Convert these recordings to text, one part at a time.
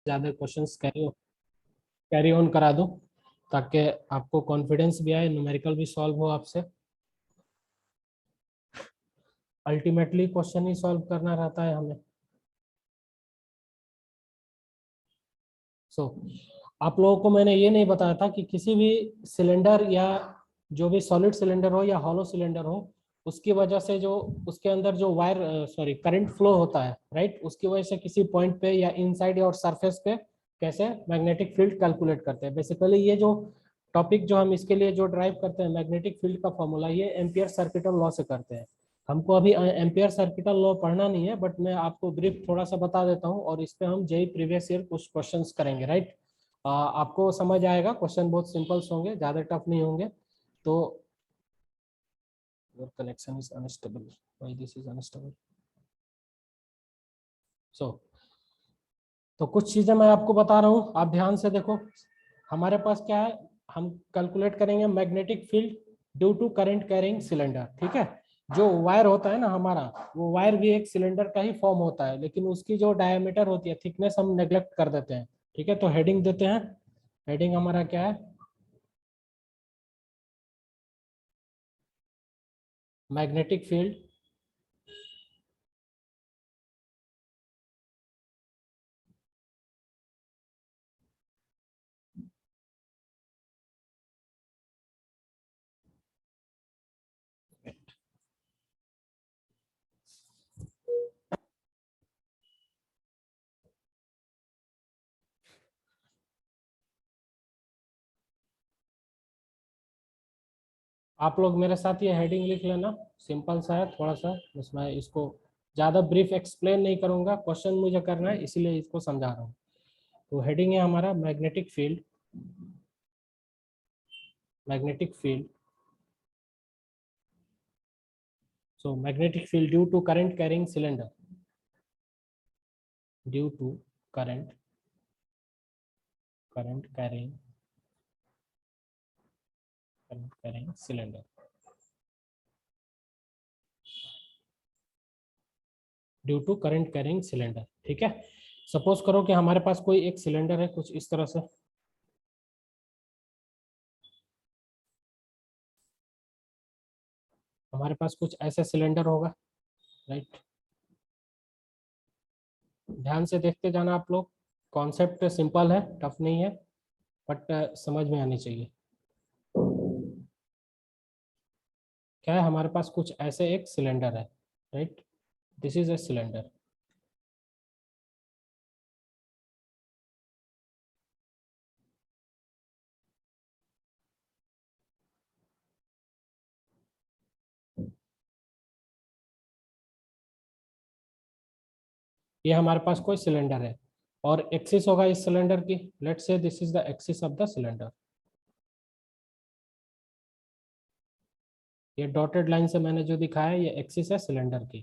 ज़्यादा questions carry on करा दूं, ताकि आपको कॉन्फिडेंस भी आए, न्यूमेरिकल भी सॉल्व हो आपसे। अल्टीमेटली क्वेश्चन ही सॉल्व करना रहता है हमें। आप लोगों को मैंने ये नहीं बताया था कि किसी भी सिलेंडर या जो भी सॉलिड सिलेंडर हो या हॉलो सिलेंडर हो, उसकी वजह से जो उसके अंदर जो वायर सॉरी करंट फ्लो होता है, राइट, उसकी वजह से किसी पॉइंट पे या इनसाइड और सरफेस पे कैसे मैग्नेटिक फील्ड कैलकुलेट करते हैं। बेसिकली ये जो टॉपिक जो हम इसके लिए जो ड्राइव करते हैं, मैग्नेटिक फील्ड का फॉर्मूला, ये एम्पियर सर्किटल लॉ से करते हैं। हमको अभी एम्पियर सर्किटल लॉ पढ़ना नहीं है, बट मैं आपको ब्रीफ थोड़ा सा बता देता हूँ, और इस पे हम जेई प्रीवियस ईयर कुछ क्वेश्चंस करेंगे, राइट। आपको समझ आएगा, क्वेश्चन बहुत सिंपल्स होंगे, ज़्यादा टफ नहीं होंगे। तो your connection is unstable, why this is unstable? so तो कुछ चीजें मैं आपको बता रहा हूँ, आप ध्यान से देखो। हमारे पास क्या है, हम कैलकुलेट करेंगे magnetic field due to current carrying cylinder, ठीक है। जो वायर होता है ना हमारा, वो वायर भी एक सिलेंडर का ही फॉर्म होता है, लेकिन उसकी जो डायमीटर होती है, थिकनेस, हम नेग्लेक्ट कर देते हैं, ठीक है। तो हेडिंग देते हैं, हेडिंग हमारा क्या है, मैग्नेटिक फील्ड आप लोग मेरे साथ ये हेडिंग लिख लेना, सिंपल सा है थोड़ा सा, इसमें इसको ज़्यादा ब्रीफ एक्सप्लेन नहीं करूँगा, क्वेश्चन मुझे करना है इसीलिए इसको समझा रहा हूँ। तो हेडिंग है हमारा magnetic field, magnetic field, so magnetic field due to current carrying cylinder, due to current carrying cylinder, due to current carrying cylinder, ठीक है। सपोज करो कि हमारे पास कोई एक सिलेंडर है कुछ इस तरह से, हमारे पास कुछ ऐसा सिलेंडर होगा, राइट। ध्यान से देखते जाना आप लोग, कॉन्सेप्ट सिंपल है, टफ नहीं है, बट समझ में आनी चाहिए। क्या है, हमारे पास कुछ ऐसे एक सिलेंडर है, right, this is a cylinder. ये हमारे पास कोई सिलेंडर है, और एक्सिस होगा इस सिलेंडर की, let's say this is the axis of the cylinder. ये डॉटेड लाइन से मैंने जो दिखाया है, ये एक्सिस है सिलेंडर की,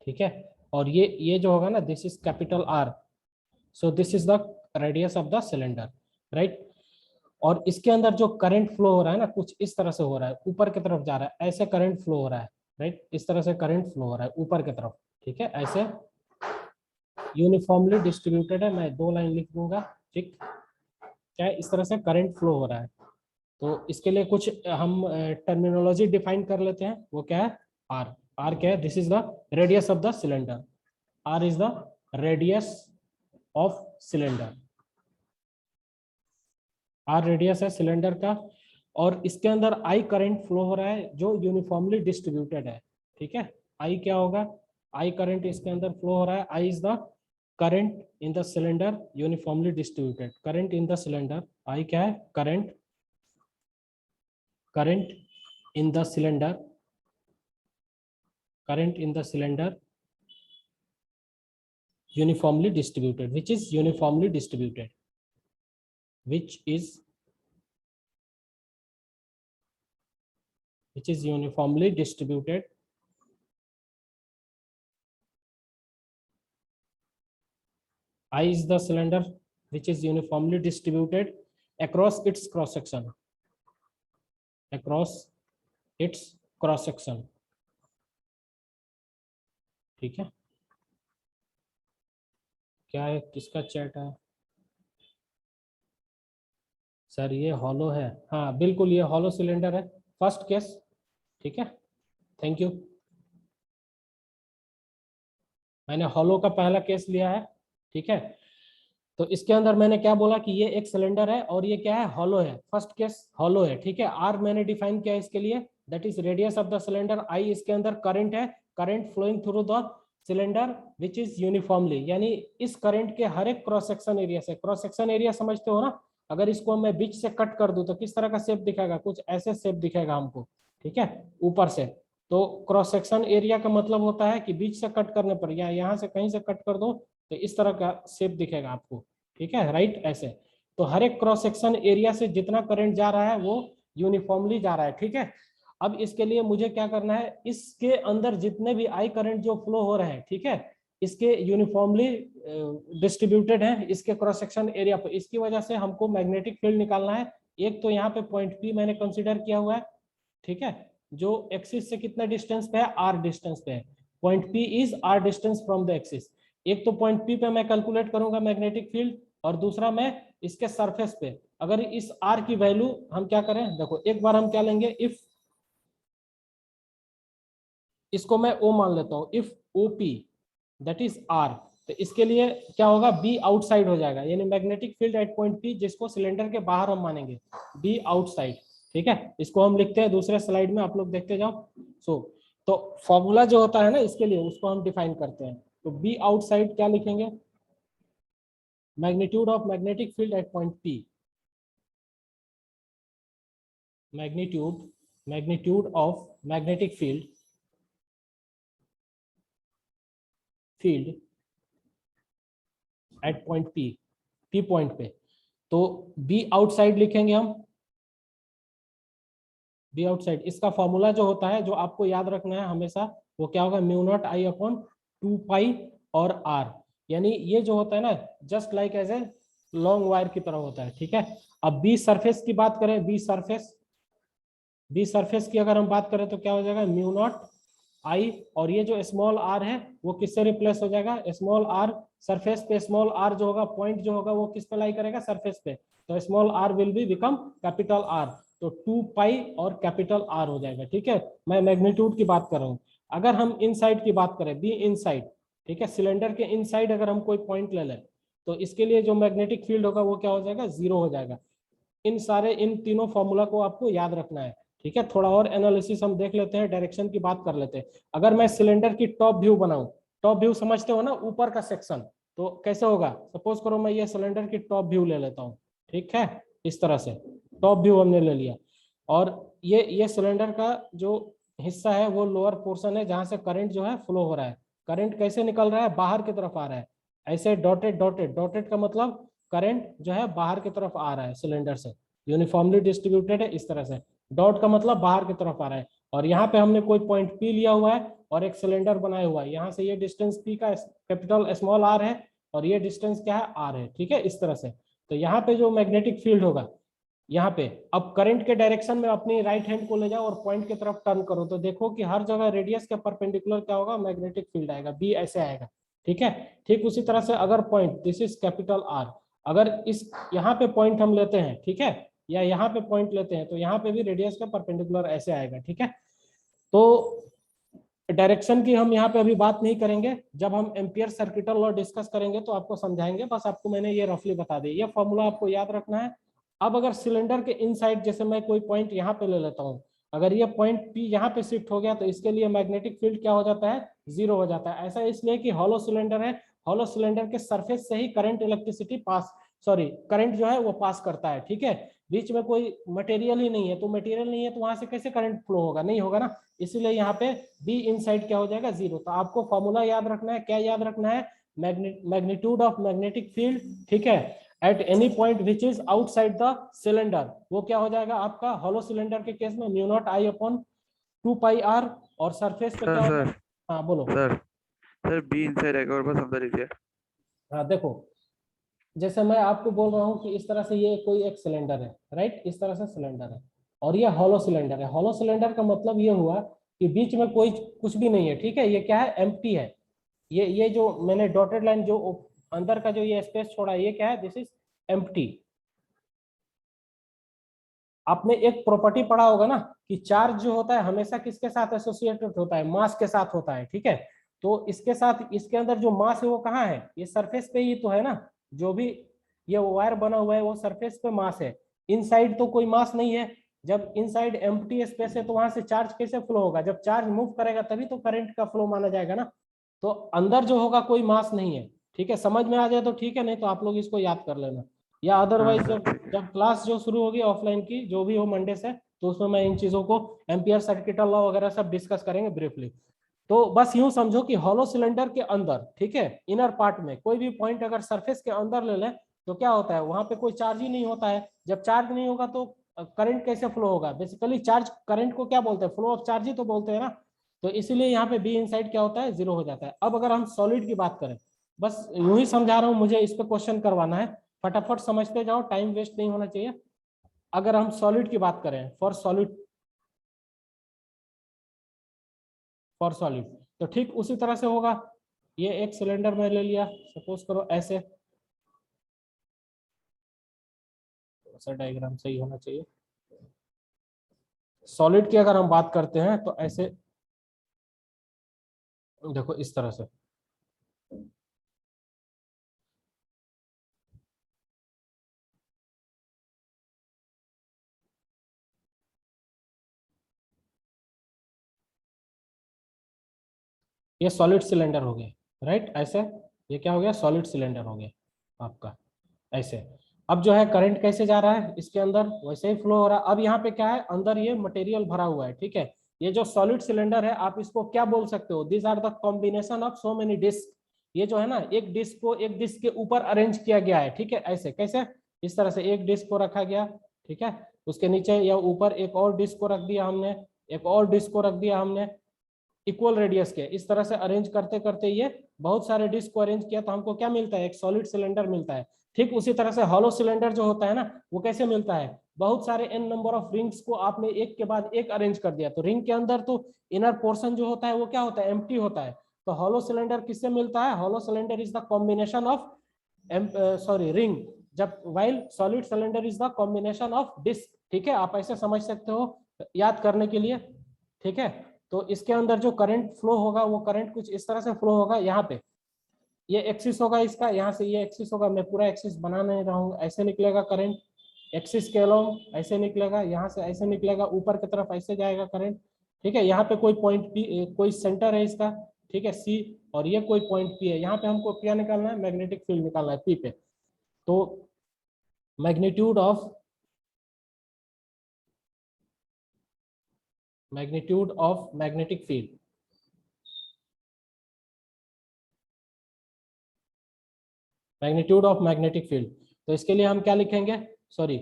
ठीक है। और ये जो होगा ना, this is capital R, so this is the radius of the cylinder, right. और इसके अंदर जो करंट फ्लो हो रहा है ना, कुछ इस तरह से हो रहा है, ऊपर की तरफ जा रहा है, ऐसे करंट फ्लो हो रहा है, राइट, इस तरह से करंट फ्लो हो रहा है ऊपर की तरफ, ठीक है, ऐसे यूनिफॉर्मली डिस्ट्रीब्यूटेड है, मैं दो लाइन लिख दूंगा, ठीक। क्या है, इस तरह से करंट फ्लो हो रहा है। तो इसके लिए कुछ हम टर्मिनोलॉजी डिफाइन कर लेते हैं, वो क्या है, आर। आर क्या है, this is the radius of the cylinder, R is the radius of cylinder, R radius है सिलेंडर का। और इसके अंदर आई करंट फ्लो हो रहा है जो यूनिफॉर्मली डिस्ट्रीब्यूटेड है, ठीक है। आई क्या होगा, आई करंट इसके अंदर फ्लो हो रहा है, I is the current in the cylinder uniformly distributed, current in the cylinder, I क्या है, current, current in the cylinder, current in the cylinder uniformly distributed, which is uniformly distributed, which is uniformly distributed. I is the cylinder which is uniformly distributed across its cross section, across its cross section, ठीक है। क्या है, किसका chat है, sir ये hollow है, हाँ बिल्कुल ये हॉलो सिलेंडर है, फर्स्ट केस। ठीक है, थैंक यू। मैंने हॉलो का पहला केस लिया है। ठीक है, तो इसके अंदर मैंने क्या बोला कि ये एक सिलेंडर है और ये क्या है, हॉलो है, फर्स्ट केस हॉलो है। ठीक है, आर मैंने डिफाइन किया इसके लिए, that is radius of the cylinder. I इसके अंदर करंट है, current flowing through the cylinder which is uniformly, यानी इस करंट के हर एक क्रॉस सेक्शन एरिया से, क्रॉस सेक्शन एरिया समझते हो ना, अगर इसको मैं बीच से कट कर दूं तो किस तरह का शेप दिखेगा, कुछ ऐसे शेप दिखेगा हमको। ठीक है, ऊपर से। तो क्रॉस सेक्शन एरिया का मतलब होता है कि बीच से कट करने पर या यहाँ से कहीं से कट कर दो तो इस तरह का शेप दिखेगा आपको। ठीक है, राइट, ऐसे। तो हर एक क्रॉस सेक्शन एरिया से जितना करंट जा रहा है वो यूनिफॉर्मली जा रहा है। ठीक है, अब इसके लिए मुझे क्या करना है, इसके अंदर जितने भी आई करंट जो फ्लो हो रहे हैं, ठीक है, इसके यूनिफॉर्मली डिस्ट्रीब्यूटेड है इसके क्रॉस सेक्शन एरिया पर। इसकी वजह से हमको मैग्नेटिक फील्ड निकालना है। एक तो यहाँ पे पॉइंट पी मैंने कंसिडर किया हुआ है। ठीक है, जो एक्सिस से कितना डिस्टेंस पे है, आर डिस्टेंस पे है। Point P is R distance from the axis. एक तो पॉइंट पी पे मैं कैलकुलेट करूंगा मैग्नेटिक फील्ड, और दूसरा मैं इसके सरफेस पे। अगर इस आर की वैल्यू हम क्या करें, देखो एक बार हम क्या लेंगे, इफ इसको मैं ओ मान लेता हूं, if O P that is R, तो इसके लिए क्या होगा, बी आउटसाइड हो जाएगा, यानी magnetic field at point P जिसको सिलेंडर के बाहर हम मानेंगे, बी आउटसाइड। ठीक है, इसको हम लिखते हैं दूसरे स्लाइड में, आप लोग देखते जाओ। सो तो फॉर्मूला जो होता है ना इसके लिए, उसको हम डिफाइन करते हैं। तो बी आउटसाइड क्या लिखेंगे, magnitude of magnetic field at point P, magnitude magnitude of magnetic field at point P, P point पे। तो बी आउटसाइड लिखेंगे हम, बी आउटसाइड। इसका फॉर्मूला जो होता है, जो आपको याद रखना है हमेशा, वो क्या होगा, mu not I upon 2 pi और आर। यानी ये जो होता है ना, just like as a long wire की तरह होता है। ठीक है, अब बी सरफेस की बात करें, बी सरफेस की अगर हम बात करें तो क्या हो जाएगा, म्यू नॉट आई, और ये जो स्मॉल आर है वो किससे रिप्लेस हो जाएगा, स्मॉल आर सरफेस पे, स्मॉल आर जो होगा, पॉइंट जो होगा वो किस पे लाई करेगा, सरफेस पे, तो small R will be become capital R. तो 2 पाई और कैपिटल आर हो जाएगा। ठीक है, मैं मैग्नीट्यूड की बात कर रहा हूँ। अगर हम इनसाइड की बात करें, बी इनसाइड, ठीक है, सिलेंडर के इनसाइड अगर हम कोई पॉइंट ले लें तो इसके लिए जो मैग्नेटिक फील्ड होगा वो क्या हो जाएगा, 0 हो जाएगा। इन तीनों फॉर्मूला को आपको याद रखना है। ठीक है, थोड़ा और एनालिसिस हम देख लेते हैं, डायरेक्शन की बात कर लेते हैं। अगर मैं सिलेंडर की टॉप व्यू बनाऊं, टॉप व्यू समझते हो ना, ऊपर का सेक्शन, तो कैसे होगा, सपोज करो मैं ये सिलेंडर की टॉप व्यू ले लेता हूँ। ठीक है, इस तरह से टॉप व्यू हमने ले लिया, और ये सिलेंडर का जो हिस्सा है वो लोअर पोर्शन है जहां से करंट जो है फ्लो हो रहा है। करंट कैसे निकल रहा है, बाहर की तरफ आ रहा है, ऐसे डॉटेड डॉटेड, डॉटेड का मतलब करंट जो है बाहर की तरफ आ रहा है सिलेंडर से, यूनिफॉर्मली डिस्ट्रीब्यूटेड है इस तरह से। डॉट का मतलब बाहर की तरफ आ रहा है, और यहाँ पे हमने कोई पॉइंट पी लिया हुआ है और एक सिलेंडर बनाया हुआ है, यहाँ से ये डिस्टेंस पी का कैपिटल स्मॉल आर है, और ये डिस्टेंस क्या है, आर है। ठीक है, इस तरह से। तो यहाँ पे जो मैग्नेटिक फील्ड होगा, यहाँ पे अब करंट के डायरेक्शन में अपनी राइट हैंड को ले जाओ और पॉइंट की तरफ टर्न करो, तो देखो कि हर जगह रेडियस के परपेंडिकुलर क्या होगा, मैग्नेटिक फील्ड आएगा, बी ऐसे आएगा। ठीक है, ठीक उसी तरह से अगर point, this is capital R, अगर इस यहाँ पे पॉइंट हम लेते हैं, ठीक है, या यहाँ पे पॉइंट लेते हैं, तो यहाँ पे भी रेडियस का परपेंडिकुलर ऐसे आएगा। ठीक है, तो डायरेक्शन की हम यहाँ पे अभी बात नहीं करेंगे, जब हम एम्पियर सर्किटल लॉ डिस्कस करेंगे तो आपको समझाएंगे, बस आपको मैंने ये रफली बता दी, ये फॉर्मूला आपको याद रखना है। अब अगर सिलेंडर के इनसाइड, जैसे मैं कोई पॉइंट यहाँ पे ले लेता हूँ, अगर ये पॉइंट पी यहाँ पे शिफ्ट हो गया तो इसके लिए मैग्नेटिक फील्ड क्या हो जाता है, 0 हो जाता है। ऐसा इसलिए कि हॉलो सिलेंडर है, हॉलो सिलेंडर के सरफेस से ही current electricity pass, sorry current जो है वो पास करता है। ठीक है, बीच में कोई मटेरियल ही नहीं है, तो मटेरियल नहीं है तो वहां से कैसे करंट फ्लो होगा, नहीं होगा ना, इसीलिए यहाँ पे बी इनसाइड क्या हो जाएगा, 0। तो आपको फॉर्मूला याद रखना है, क्या याद रखना है, मैग्नीट्यूड ऑफ मैग्नेटिक फील्ड, ठीक है, at any point which is outside the cylinder, वो क्या हो जाएगा आपका, हॉलो सिलेंडर के केस में mu not I upon 2 pi R, और सरफेस पे सर क्या होगा। सर हाँ बोलो। सर सर बी इनसाइड है, एक और बार समझा लीजिए। हाँ देखो, जैसे मैं आपको बोल रहा हूँ कि इस तरह से ये कोई एक सिलेंडर है, राइट, इस तरह से सिलेंडर है, और ये हॉलो सिलेंडर है। हॉलो सिलेंडर का मतलब ये हुआ कि बीच में कोई कुछ भी नहीं है। ठीक है, ये क्या है, एम्प्टी है। ये जो मैंने डॉटेड लाइन जो अंदर का जो ये स्पेस छोड़ा है, ये क्या है, दिस इज एम्प्टी। आपने एक प्रॉपर्टी पढ़ा होगा ना कि चार्ज जो होता है हमेशा किसके साथ एसोसिएटेड होता है, मास के साथ होता है, ठीक है। तो इसके साथ इसके अंदर जो मास है वो कहाँ है, ये सरफेस पे ही तो है ना, जो भी ये वायर बना हुआ है वो सरफेस पे मास है, इनसाइड तो कोई मास नहीं है। जब इनसाइड एम्प्टी स्पेस है तो वहां से चार्ज कैसे फ्लो होगा, जब चार्ज मूव करेगा तभी तो करंट का फ्लो माना जाएगा ना। तो अंदर जो होगा कोई मास नहीं है, ठीक है। समझ में आ जाए तो ठीक है, नहीं तो आप लोग इसको याद कर लेना, या हाँ अदरवाइज सर जब ठीक है। जब क्लास जो शुरू होगी ऑफलाइन की जो भी हो मंडे से, तो उसमें मैं इन चीजों को एम्पियर सर्किटल लॉ वगैरह सब डिस्कस करेंगे ब्रीफली। तो बस यूं समझो कि हॉलो सिलेंडर के अंदर, ठीक है, इनर पार्ट में कोई भी पॉइंट अगर सरफेस के अंदर ले लें तो क्या होता है, वहां पे कोई चार्ज ही नहीं होता है। जब चार्ज नहीं होगा तो करंट कैसे फ्लो होगा, बेसिकली चार्ज करंट को क्या बोलते हैं, फ्लो ऑफ चार्ज ही तो बोलते हैं ना। तो इसीलिए यहाँ पे बी इनसाइड क्या होता है, जीरो हो जाता है। अब अगर हम सॉलिड की बात करें, बस यूं ही समझा रहा हूँ, मुझे इस पे क्वेश्चन करवाना है, फटाफट समझते जाओ, टाइम वेस्ट नहीं होना चाहिए। अगर हम सॉलिड की बात करें, फॉर सॉलिड, तो ठीक उसी तरह से होगा। ये एक सिलेंडर में ले लिया, सपोज करो ऐसे, ऐसा डायग्राम सही होना चाहिए। सॉलिड की अगर हम बात करते हैं तो ऐसे देखो, इस तरह से, ये सॉलिड सिलेंडर हो गया, राइट, ऐसे। ये क्या हो गया, सॉलिड सिलेंडर हो गया आपका, ऐसे। अब जो है करंट कैसे जा रहा है इसके अंदर, वैसे ही फ्लो हो रहा है। अब यहाँ पे क्या है, अंदर ये मटेरियल भरा हुआ है, ठीक है। ये जो सॉलिड सिलेंडर है आप इसको क्या बोल सकते हो, this are the combination of so many disc. ये जो है ना, एक डिस्क को एक डिस्क के ऊपर अरेंज किया गया है, ठीक है, ऐसे कैसे, इस तरह से एक डिस्क को रखा गया, ठीक है, उसके नीचे या ऊपर एक और डिस्क को रख दिया हमने, एक और डिस्क को रख दिया हमने इक्वल रेडियस के, इस तरह से अरेंज करते करते ये बहुत सारे डिस्क को अरेंज किया तो हमको क्या मिलता है, एक सॉलिड सिलेंडर मिलता है। ठीक उसी तरह से हॉलो सिलेंडर जो होता है ना, वो कैसे मिलता है, बहुत सारे एन नंबर ऑफ रिंग्स को आपने एक के बाद एक अरेंज कर दिया, तो रिंग के अंदर तो इनर पोर्शन जो होता है वो क्या होता है, एम्प्टी होता है। तो हॉलो सिलेंडर किससे मिलता है, hollow cylinder is the combination of ring, जब while solid cylinder is the combination of disc, ठीक है। आप ऐसे समझ सकते हो याद करने के लिए, ठीक है। तो इसके अंदर जो करंट फ्लो होगा वो करंट कुछ इस तरह से फ्लो होगा, यहाँ पे ये एक्सिस होगा इसका, यहाँ से ये एक्सिस होगा, मैं पूरा एक्सिस बना नहीं रहा हूँ, ऐसे निकलेगा करंट, एक्सिस के अलोंग ऐसे निकलेगा, यहाँ से ऐसे निकलेगा, ऊपर की तरफ ऐसे जाएगा करंट, ठीक है। यहाँ पे कोई पॉइंट पी, कोई सेंटर है इसका, ठीक है, सी, और ये कोई पॉइंट पी है, यहाँ पे हमको क्या निकालना है, मैग्नेटिक फील्ड निकालना है पी पे। तो magnitude of magnetic field, magnitude of magnetic field, तो इसके लिए हम क्या लिखेंगे, सॉरी,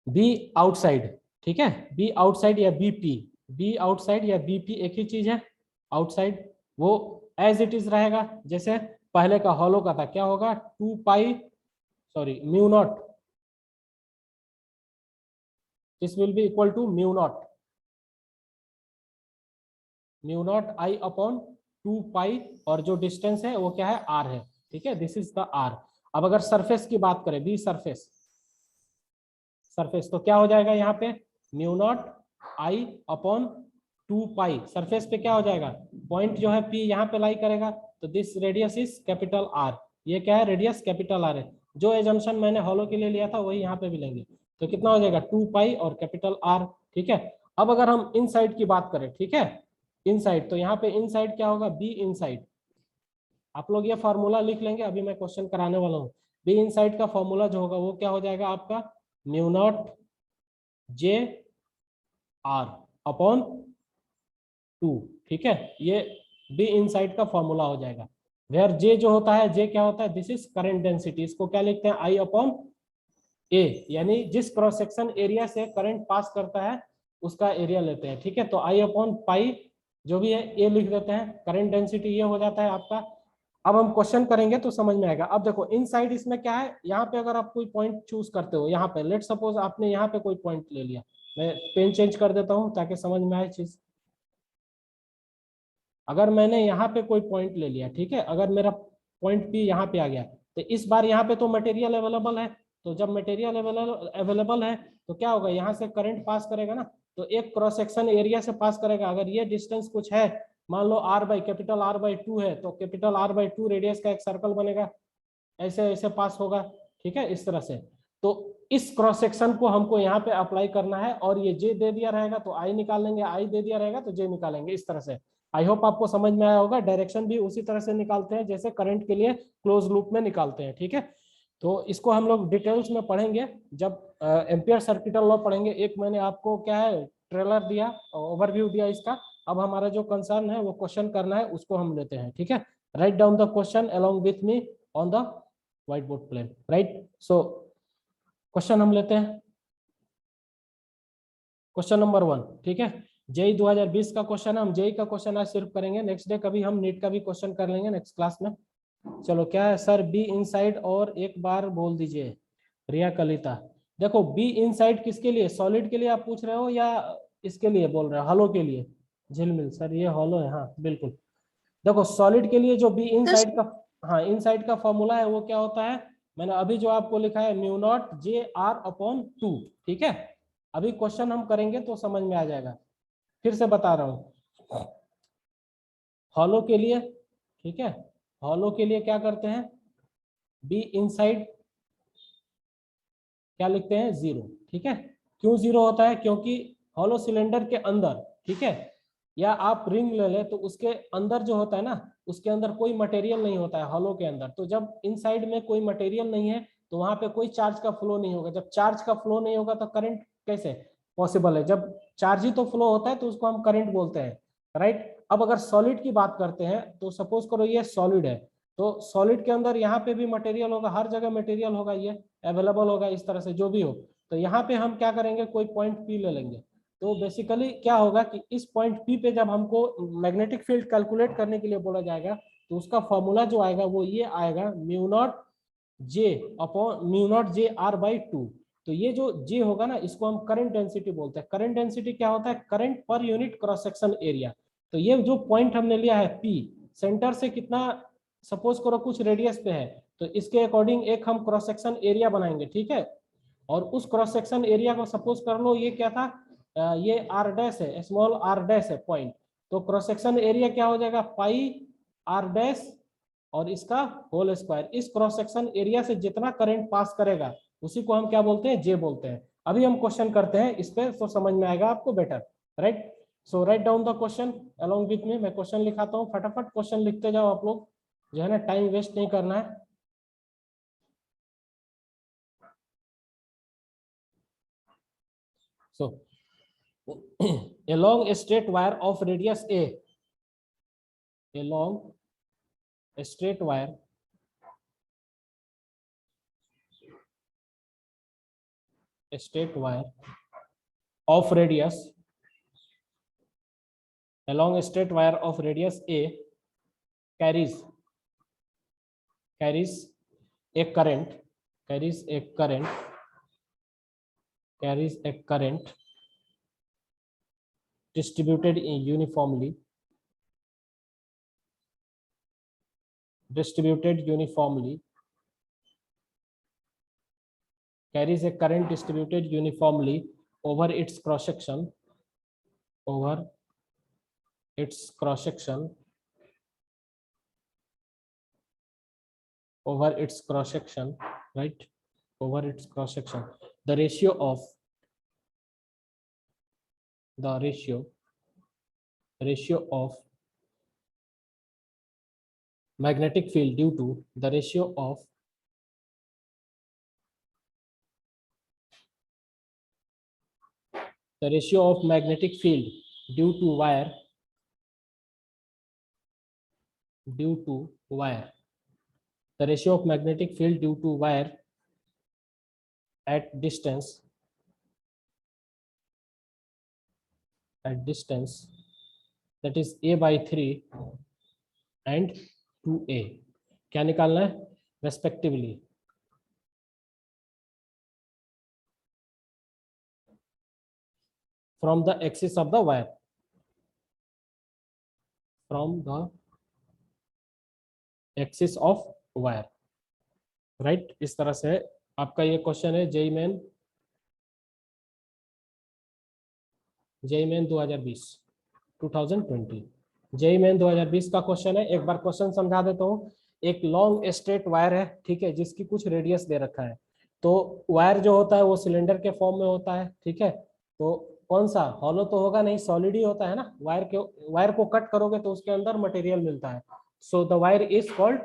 बी आउटसाइड, ठीक है, बी आउटसाइड या बी पी, बी आउटसाइड या बी पी एक ही चीज है, आउटसाइड वो एज इट इज रहेगा, जैसे पहले का हॉलो का था, क्या होगा, 2 pi, sorry, mu naught, this will be equal to mu not I upon 2 pi, और जो डिस्टेंस है वो क्या है, आर है, ठीक है, दिस इज द आर। अब अगर सरफेस की बात करें, बी सरफेस, सरफेस तो क्या हो जाएगा यहाँ पे, mu naught I upon 2 pi, surface पे क्या हो जाएगा, पॉइंट जो है पी यहाँ पे लाई करेगा, तो this radius is capital R, ये क्या है, रेडियस कैपिटल आर है। जो एजम्पशन मैंने हॉलो के लिए लिया था वही यहाँ पे भी लेंगे, तो कितना हो जाएगा, 2 पाई और कैपिटल आर, ठीक है। अब अगर हम इन साइड की बात करें, ठीक है, इन साइड, तो यहाँ पे इन साइड क्या होगा, बी इन साइड, आप लोग ये फॉर्मूला लिख लेंगे, अभी मैं क्वेश्चन कराने वाला हूँ। बी इन साइड का फॉर्मूला जो होगा वो क्या हो जाएगा आपका, mu naught J are upon 2, ठीक है, ये बी इनसाइड का फॉर्मूला हो जाएगा। वेयर जे जो होता है, जे क्या होता है, दिस इज करंट डेंसिटी, इसको क्या लिखते हैं, आई अपॉन ए, यानी जिस क्रॉस सेक्शन एरिया से करंट पास करता है उसका एरिया लेते हैं, ठीक है। तो आई अपॉन पाई जो भी है ए लिख देते हैं, करंट डेंसिटी ये हो जाता है आपका। अब हम क्वेश्चन करेंगे तो समझ में आएगा। अब देखो इनसाइड इसमें क्या है, यहाँ पे अगर आप कोई पॉइंट चूज करते हो, यहाँ पे लेट सपोज आपने यहाँ पे कोई पॉइंट ले लिया, मैं पेन चेंज कर देता हूँ ताकि समझ में आए चीज। अगर मैंने यहाँ पे कोई पॉइंट ले लिया, ठीक है, अगर मेरा पॉइंट पी यहाँ पे आ गया, तो इस बार यहाँ पे तो मटेरियल अवेलेबल है, तो जब मटेरियल अवेलेबल है तो क्या होगा, यहाँ से करंट पास करेगा ना, तो एक क्रॉस सेक्शन एरिया से पास करेगा। अगर ये डिस्टेंस कुछ है, मान लो कैपिटल R बाई 2 है, तो कैपिटल R बाई 2 रेडियस का एक सर्कल बनेगा, ऐसे ऐसे पास होगा, ठीक है, इस तरह से। तो इस क्रॉस सेक्शन को हमको यहाँ पे अप्लाई करना है, और ये जे दे दिया रहेगा तो आई निकाल लेंगे, आई दे दिया रहेगा तो जे निकालेंगे, इस तरह से। आई होप आपको समझ में आया होगा। डायरेक्शन भी उसी तरह से निकालते हैं जैसे करंट के लिए क्लोज लूप में निकालते हैं, ठीक है। तो इसको हम लोग डिटेल्स में पढ़ेंगे जब एम्पियर सर्किटल लॉ पढ़ेंगे। एक मैंने आपको क्या है ट्रेलर दिया, ओवरव्यू दिया इसका। अब हमारा जो कंसर्न है वो क्वेश्चन करना है, उसको हम लेते हैं, ठीक है। Write down the question along with me on the white board plane, right. So question हम लेते हैं, क्वेश्चन नंबर 1, ठीक है। जेई 2020 का क्वेश्चन है, हम जेई का क्वेश्चन आज सिर्फ करेंगे, नेक्स्ट डे कभी हम नीट का भी क्वेश्चन कर लेंगे नेक्स्ट क्लास में। चलो क्या है सर, बी इनसाइड, और एक बार बोल दीजिए रिया कलिता। देखो बी इनसाइड किसके लिए, सॉलिड के लिए आप पूछ रहे हो या इसके लिए बोल रहे हो, हॉलो के लिए? झिलमिल सर ये हॉलो है, हाँ बिल्कुल। देखो सॉलिड के लिए जो बी इनसाइड का, हाँ इनसाइड का फॉर्मूला है वो क्या होता है, मैंने अभी जो आपको लिखा है mu not J are upon 2, ठीक है। अभी क्वेश्चन हम करेंगे तो समझ में आ जाएगा, फिर से बता रहा हूं। हॉलो के लिए, ठीक है, हॉलो के लिए क्या करते हैं, बी इनसाइड क्या लिखते हैं, 0, ठीक है। क्यों 0 होता है, क्योंकि हॉलो सिलेंडर के अंदर, ठीक है, या आप रिंग ले ले तो उसके अंदर जो होता है ना, उसके अंदर कोई मटेरियल नहीं होता है हॉलो के अंदर। तो जब इनसाइड में कोई मटेरियल नहीं है तो वहां पे कोई चार्ज का फ्लो नहीं होगा। जब चार्ज का फ्लो नहीं होगा तो करंट कैसे पॉसिबल है, जब चार्ज ही तो फ्लो होता है तो उसको हम करंट बोलते हैं, राइट। अब अगर सॉलिड की बात करते हैं तो सपोज करो ये सॉलिड है, तो सॉलिड के अंदर यहाँ पे भी मटेरियल होगा, हर जगह मटेरियल होगा, ये अवेलेबल होगा, इस तरह से जो भी हो। तो यहाँ पे हम क्या करेंगे, कोई पॉइंट पी ले लेंगे। तो बेसिकली क्या होगा कि इस पॉइंट पी पे जब हमको मैग्नेटिक फील्ड कैलकुलेट करने के लिए बोला जाएगा तो उसका फॉर्मूला जो आएगा वो ये आएगा, mu naught J upon mu naught J R by 2। तो ये जो जे होगा ना, इसको हम करंट डेंसिटी बोलते हैं। करंट डेंसिटी क्या होता है, current per unit cross section area. तो ये जो पॉइंट हमने लिया है पी, सेंटर से कितना, सपोज करो कुछ रेडियस पे है, तो इसके अकॉर्डिंग एक हम क्रॉस सेक्शन एरिया बनाएंगे, ठीक है। और उस क्रॉस सेक्शन एरिया को सपोज कर लो ये क्या था, ये आर डैश है, स्मॉल आर डैश है पॉइंट। तो क्रॉस सेक्शन एरिया क्या हो जाएगा, पाई आर डैश और इसका होल स्क्वायर। इस क्रॉस सेक्शन एरिया से जितना करंट पास करेगा उसी को हम क्या बोलते हैं, जे बोलते हैं। अभी हम क्वेश्चन करते हैं इस पे, तो समझ में आएगा आपको better, right. So right down the question along with मी। मैं क्वेश्चन लिखाता हूँ, फटाफट क्वेश्चन लिखते जाओ आप लोग, जो है ना टाइम वेस्ट नहीं करना है। So along a straight wire of radius along a straight wire of radius, along a straight wire of radius a carries a current, carries a current distributed uniformly carries a current distributed uniformly over its cross section, right, over its cross section. The ratio of magnetic field due to the ratio of magnetic field due to wire the ratio of magnetic field due to wire at distance that is a by 3 and 2a, क्या निकालना है respectively, from the axis of the wire, right, इस तरह से आपका ये question है JEE main 2020 JEE main 2020 का क्वेश्चन है। एक बार क्वेश्चन समझा देता हूँ। एक लॉन्ग स्ट्रेट वायर है, ठीक है, जिसकी कुछ रेडियस दे रखा है। तो वायर जो होता है वो सिलेंडर के फॉर्म में होता है, ठीक है। तो कौन सा, हॉलो तो होगा नहीं, सॉलिड ही होता है ना। वायर को कट करोगे तो उसके अंदर मटेरियल मिलता है। So the wire is called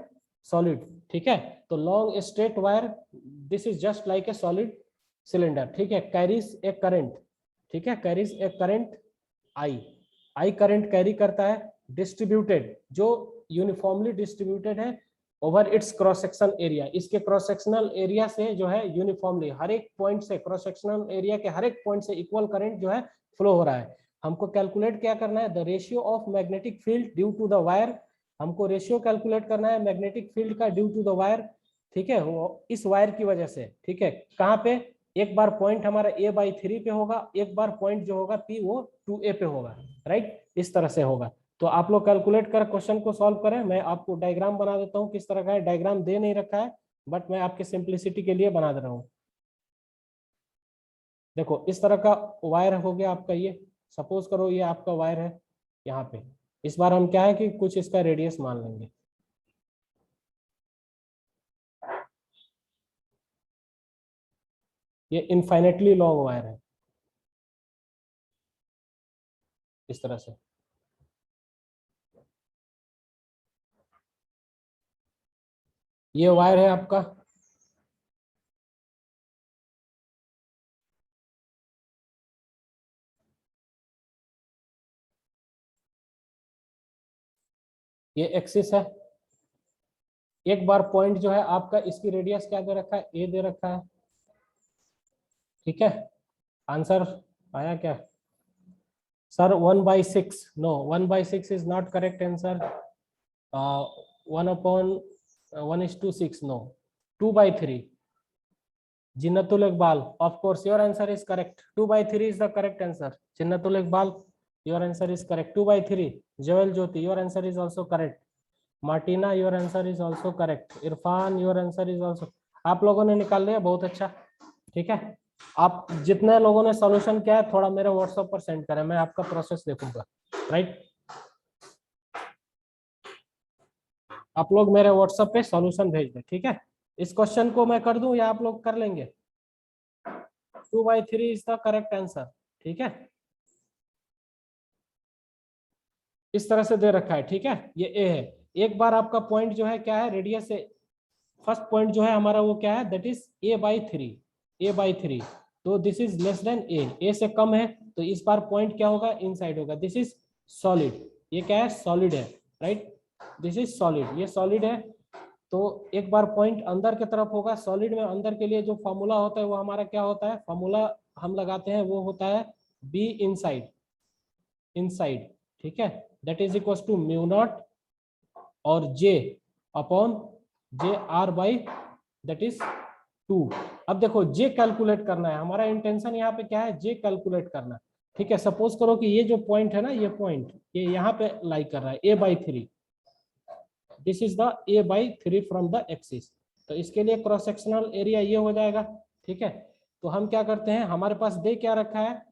solid, ठीक है। तो long straight wire, this is just like a solid cylinder, ठीक है। कैरीज ए करंट, ठीक है, carries A current I current carry करता है, डिस्ट्रीब्यूटेड, जो यूनिफॉर्मली डिस्ट्रीब्यूटेड है over it's cross section area. इसके क्रॉस सेक्शनल एरिया से जो है यूनिफॉर्मली हर एक पॉइंट से, क्रॉस सेक्शनल एरिया के हर एक पॉइंट से इक्वल करंट जो है फ्लो हो रहा है। हमको कैलकुलेट क्या करना है, the ratio of magnetic field due to the wire. हमको रेशियो कैलकुलेट करना है मैग्नेटिक फील्ड का ड्यू टू द वायर, ठीक है, वो इस वायर की वजह से, ठीक है। कहाँ पे, एक बार पॉइंट हमारा a/3 पे होगा, एक बार पॉइंट जो होगा p वो 2a पे होगा, राइट, इस तरह से होगा। तो आप लोग कैलकुलेट कर क्वेश्चन को सॉल्व करें। मैं आपको डायग्राम बना देता हूँ किस तरह का है। डायग्राम दे नहीं रखा है, बट मैं आपके सिंप्लिसिटी के लिए बना दे रहा हूँ। देखो इस तरह का वायर हो गया आपका ये। सपोज करो ये आपका वायर है यहाँ पे। इस बार हम क्या है कि कुछ इसका रेडियस मान लेंगे। ये इनफाइनेटली लॉन्ग वायर है इस तरह से। ये वायर है आपका, ये एक्सिस है। एक बार पॉइंट जो है आपका, इसकी रेडियस क्या दे रखा है, ए दे रखा है, ठीक है। आंसर आया क्या sir? 1/6, no, 1/6 is not correct answer. 1/1:6, no, 2/3। Jinnatul Iqbal, of course your answer is correct, 2/3 is the correct answer. Jinnatul Iqbal, your answer is correct, 2/3। Joel Jyoti, your answer is also correct. Martina, your answer is also correct. Irfan, your answer is also. आप लोगों ने निकाल लिया, बहुत अच्छा, ठीक है। आप जितने लोगों ने सॉल्यूशन किया है थोड़ा मेरे व्हाट्सएप पर सेंड करें, मैं आपका प्रोसेस देखूंगा, राइट। आप लोग मेरे व्हाट्सएप पे सॉल्यूशन भेज दें, ठीक है। इस क्वेश्चन को मैं कर दूं या आप लोग कर लेंगे? 2/3 इज द करेक्ट आंसर, ठीक है। इस तरह से दे रखा है, ठीक है। ये ए है। एक बार आपका पॉइंट जो है क्या है, रेडियस से फर्स्ट पॉइंट जो है हमारा वो क्या है, दैट इज a/3। तो दिस इज लेस देन ए से कम है, तो इस बार पॉइंट क्या होगा, इनसाइड होगा। दिस इज सॉलिड, ये क्या है, सॉलिड है, राइट। दिस इज सॉलिड, ये सॉलिड है। तो एक बार पॉइंट अंदर की तरफ होगा। सॉलिड में अंदर के लिए जो फॉर्मूला होता है वो हमारा क्या होता है, फॉर्मूला हम लगाते हैं, वो होता है बी इनसाइड, इनसाइड, ठीक है। That is equal to mu naught और J upon J R by that is 2। अब देखो जे कैलकुलेट करना है, हमारा इंटेंशन यहाँ पे क्या है, जे कैलकुलेट करना, ठीक है। सपोज करो कि ये जो पॉइंट है ना, ये पॉइंट ये यहाँ पे लाई कर रहा है a/3। This is the a/3 from the axis. तो इसके लिए क्रॉस सेक्शनल एरिया ये हो जाएगा, ठीक है। तो हम क्या करते हैं, हमारे पास दे क्या रखा है,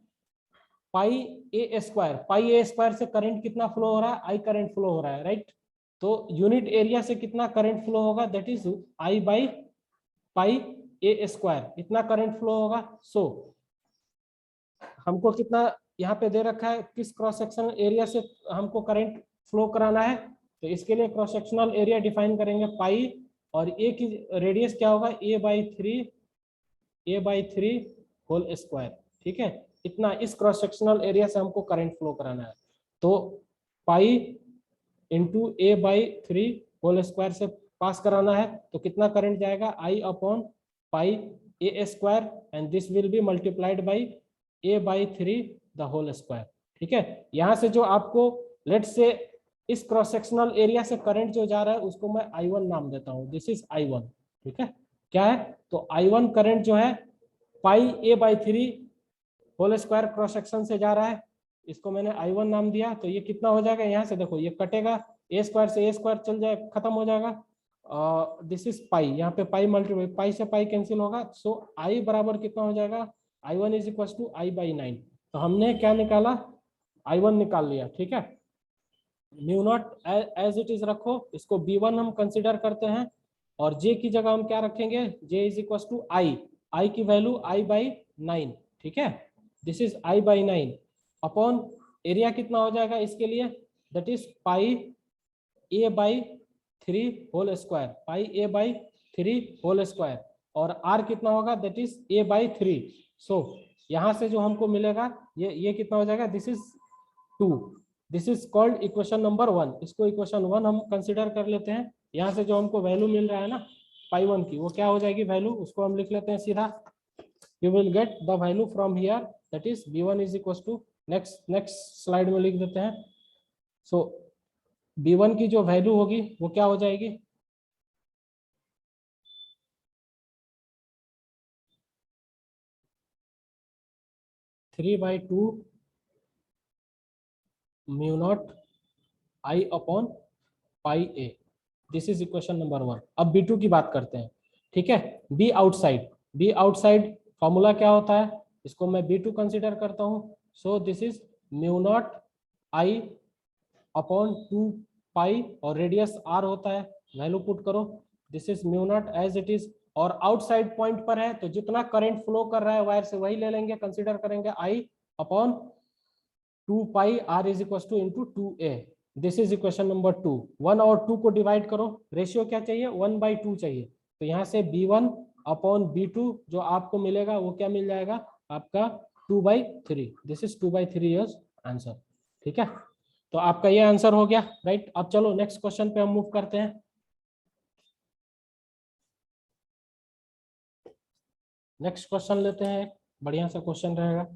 पाई a² से करंट कितना फ्लो हो रहा है, आई करंट फ्लो हो रहा है, राइट। तो यूनिट एरिया से कितना करंट फ्लो होगा, दैट इज I/पाई a², इतना करंट फ्लो होगा। सो हमको कितना यहाँ पे दे रखा है, किस क्रॉस सेक्शनल एरिया से हमको करंट फ्लो कराना है, तो इसके लिए क्रॉस सेक्शनल एरिया डिफाइन करेंगे पाई, और ए की रेडियस क्या होगा, a/3 होल स्क्वायर, ठीक है। इतना इस क्रॉस सेक्शनल एरिया से हमको करंट फ्लो कराना है। तो pi into a/3 whole square से पास कराना है, तो कितना करंट जाएगा, I/पाई a², and this will be multiplied by a/3 the whole square, ठीक है। यहाँ से जो आपको लेट से इस क्रॉस सेक्शनल एरिया से करंट जो जा रहा है उसको मैं I1 नाम देता हूँ, दिस इज I1, ठीक है। क्या है, तो I1 करंट जो है pi a/3 whole square cross section से जा रहा है, इसको मैंने I1 नाम दिया। तो ये कितना हो जाएगा, यहाँ से देखो ये कटेगा, a² से a² चल जाए, खत्म हो जाएगा, दिस इज पाई, यहाँ पे पाई मल्टीप्लाई, पाई से पाई कैंसिल होगा, सो आई बराबर कितना हो जाएगा, I1 is equal to I/9। तो हमने क्या निकाला, I1 निकाल लिया, ठीक है। Mu naught as it is रखो, इसको B1 हम कंसिडर करते हैं, और J की जगह हम क्या रखेंगे, J is equal to I की वैल्यू I/9, ठीक है। This is I/9 upon area कितना हो जाएगा इसके लिए, that is pi A/3 whole square, pi A/3 whole square, और R कितना होगा, दैट इज A/3। सो यहां से जो हमको मिलेगा, ये कितना हो जाएगा, this is 2। This is called equation number 1। इसको इक्वेशन 1 हम कंसिडर कर लेते हैं। यहाँ से जो हमको वैल्यू मिल रहा है ना पाई 1 की, वो क्या हो जाएगी वैल्यू, उसको हम लिख लेते हैं सीधा। You will get the value from here, that is B1 is equal to, next slide में लिख देते हैं। सो B1 की जो वैल्यू होगी वो क्या हो जाएगी, three by two mu naught I upon pi A। This is equation number 1। अब B2 की बात करते हैं, ठीक है। बी आउटसाइड फॉर्मूला क्या होता है, इसको मैं B2 कंसिडर करता हूँ। So this is mu naught I upon 2 pi, और रेडियस R होता है, वैल्यू पुट करो, this is mu naught as it is. और आउटसाइड पॉइंट पर है तो जितना करंट फ्लो कर रहा है वायर से वही ले लेंगे, कंसिडर करेंगे I upon 2 pi R is equal two into 2A। This is equation number 2। 1 और 2 को डिवाइड करो, रेशियो क्या चाहिए, 1/2 चाहिए। तो यहाँ से B1 अपॉन B2 जो आपको मिलेगा वो क्या मिल जाएगा आपका, 2/3। दिस इज 2/3 इज आंसर, ठीक है। तो आपका ये आंसर हो गया, राइट। अब चलो नेक्स्ट क्वेश्चन पे हम मूव करते हैं। नेक्स्ट क्वेश्चन लेते हैं, बढ़िया सा क्वेश्चन रहेगा।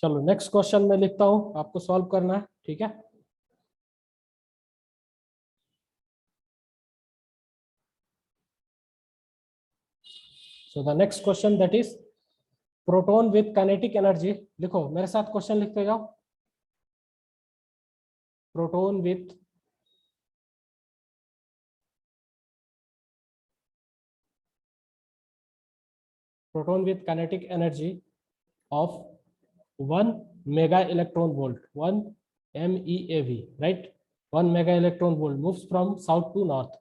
चलो नेक्स्ट क्वेश्चन में लिखता हूं, आपको सॉल्व करना है, ठीक है। So the next question that is proton with kinetic energy. लिखो मेरे साथ, क्वेश्चन लिखते जाओ। Proton with kinetic energy of 1 mega electron volt, 1 MeV, right. 1 mega electron volt moves from south to north,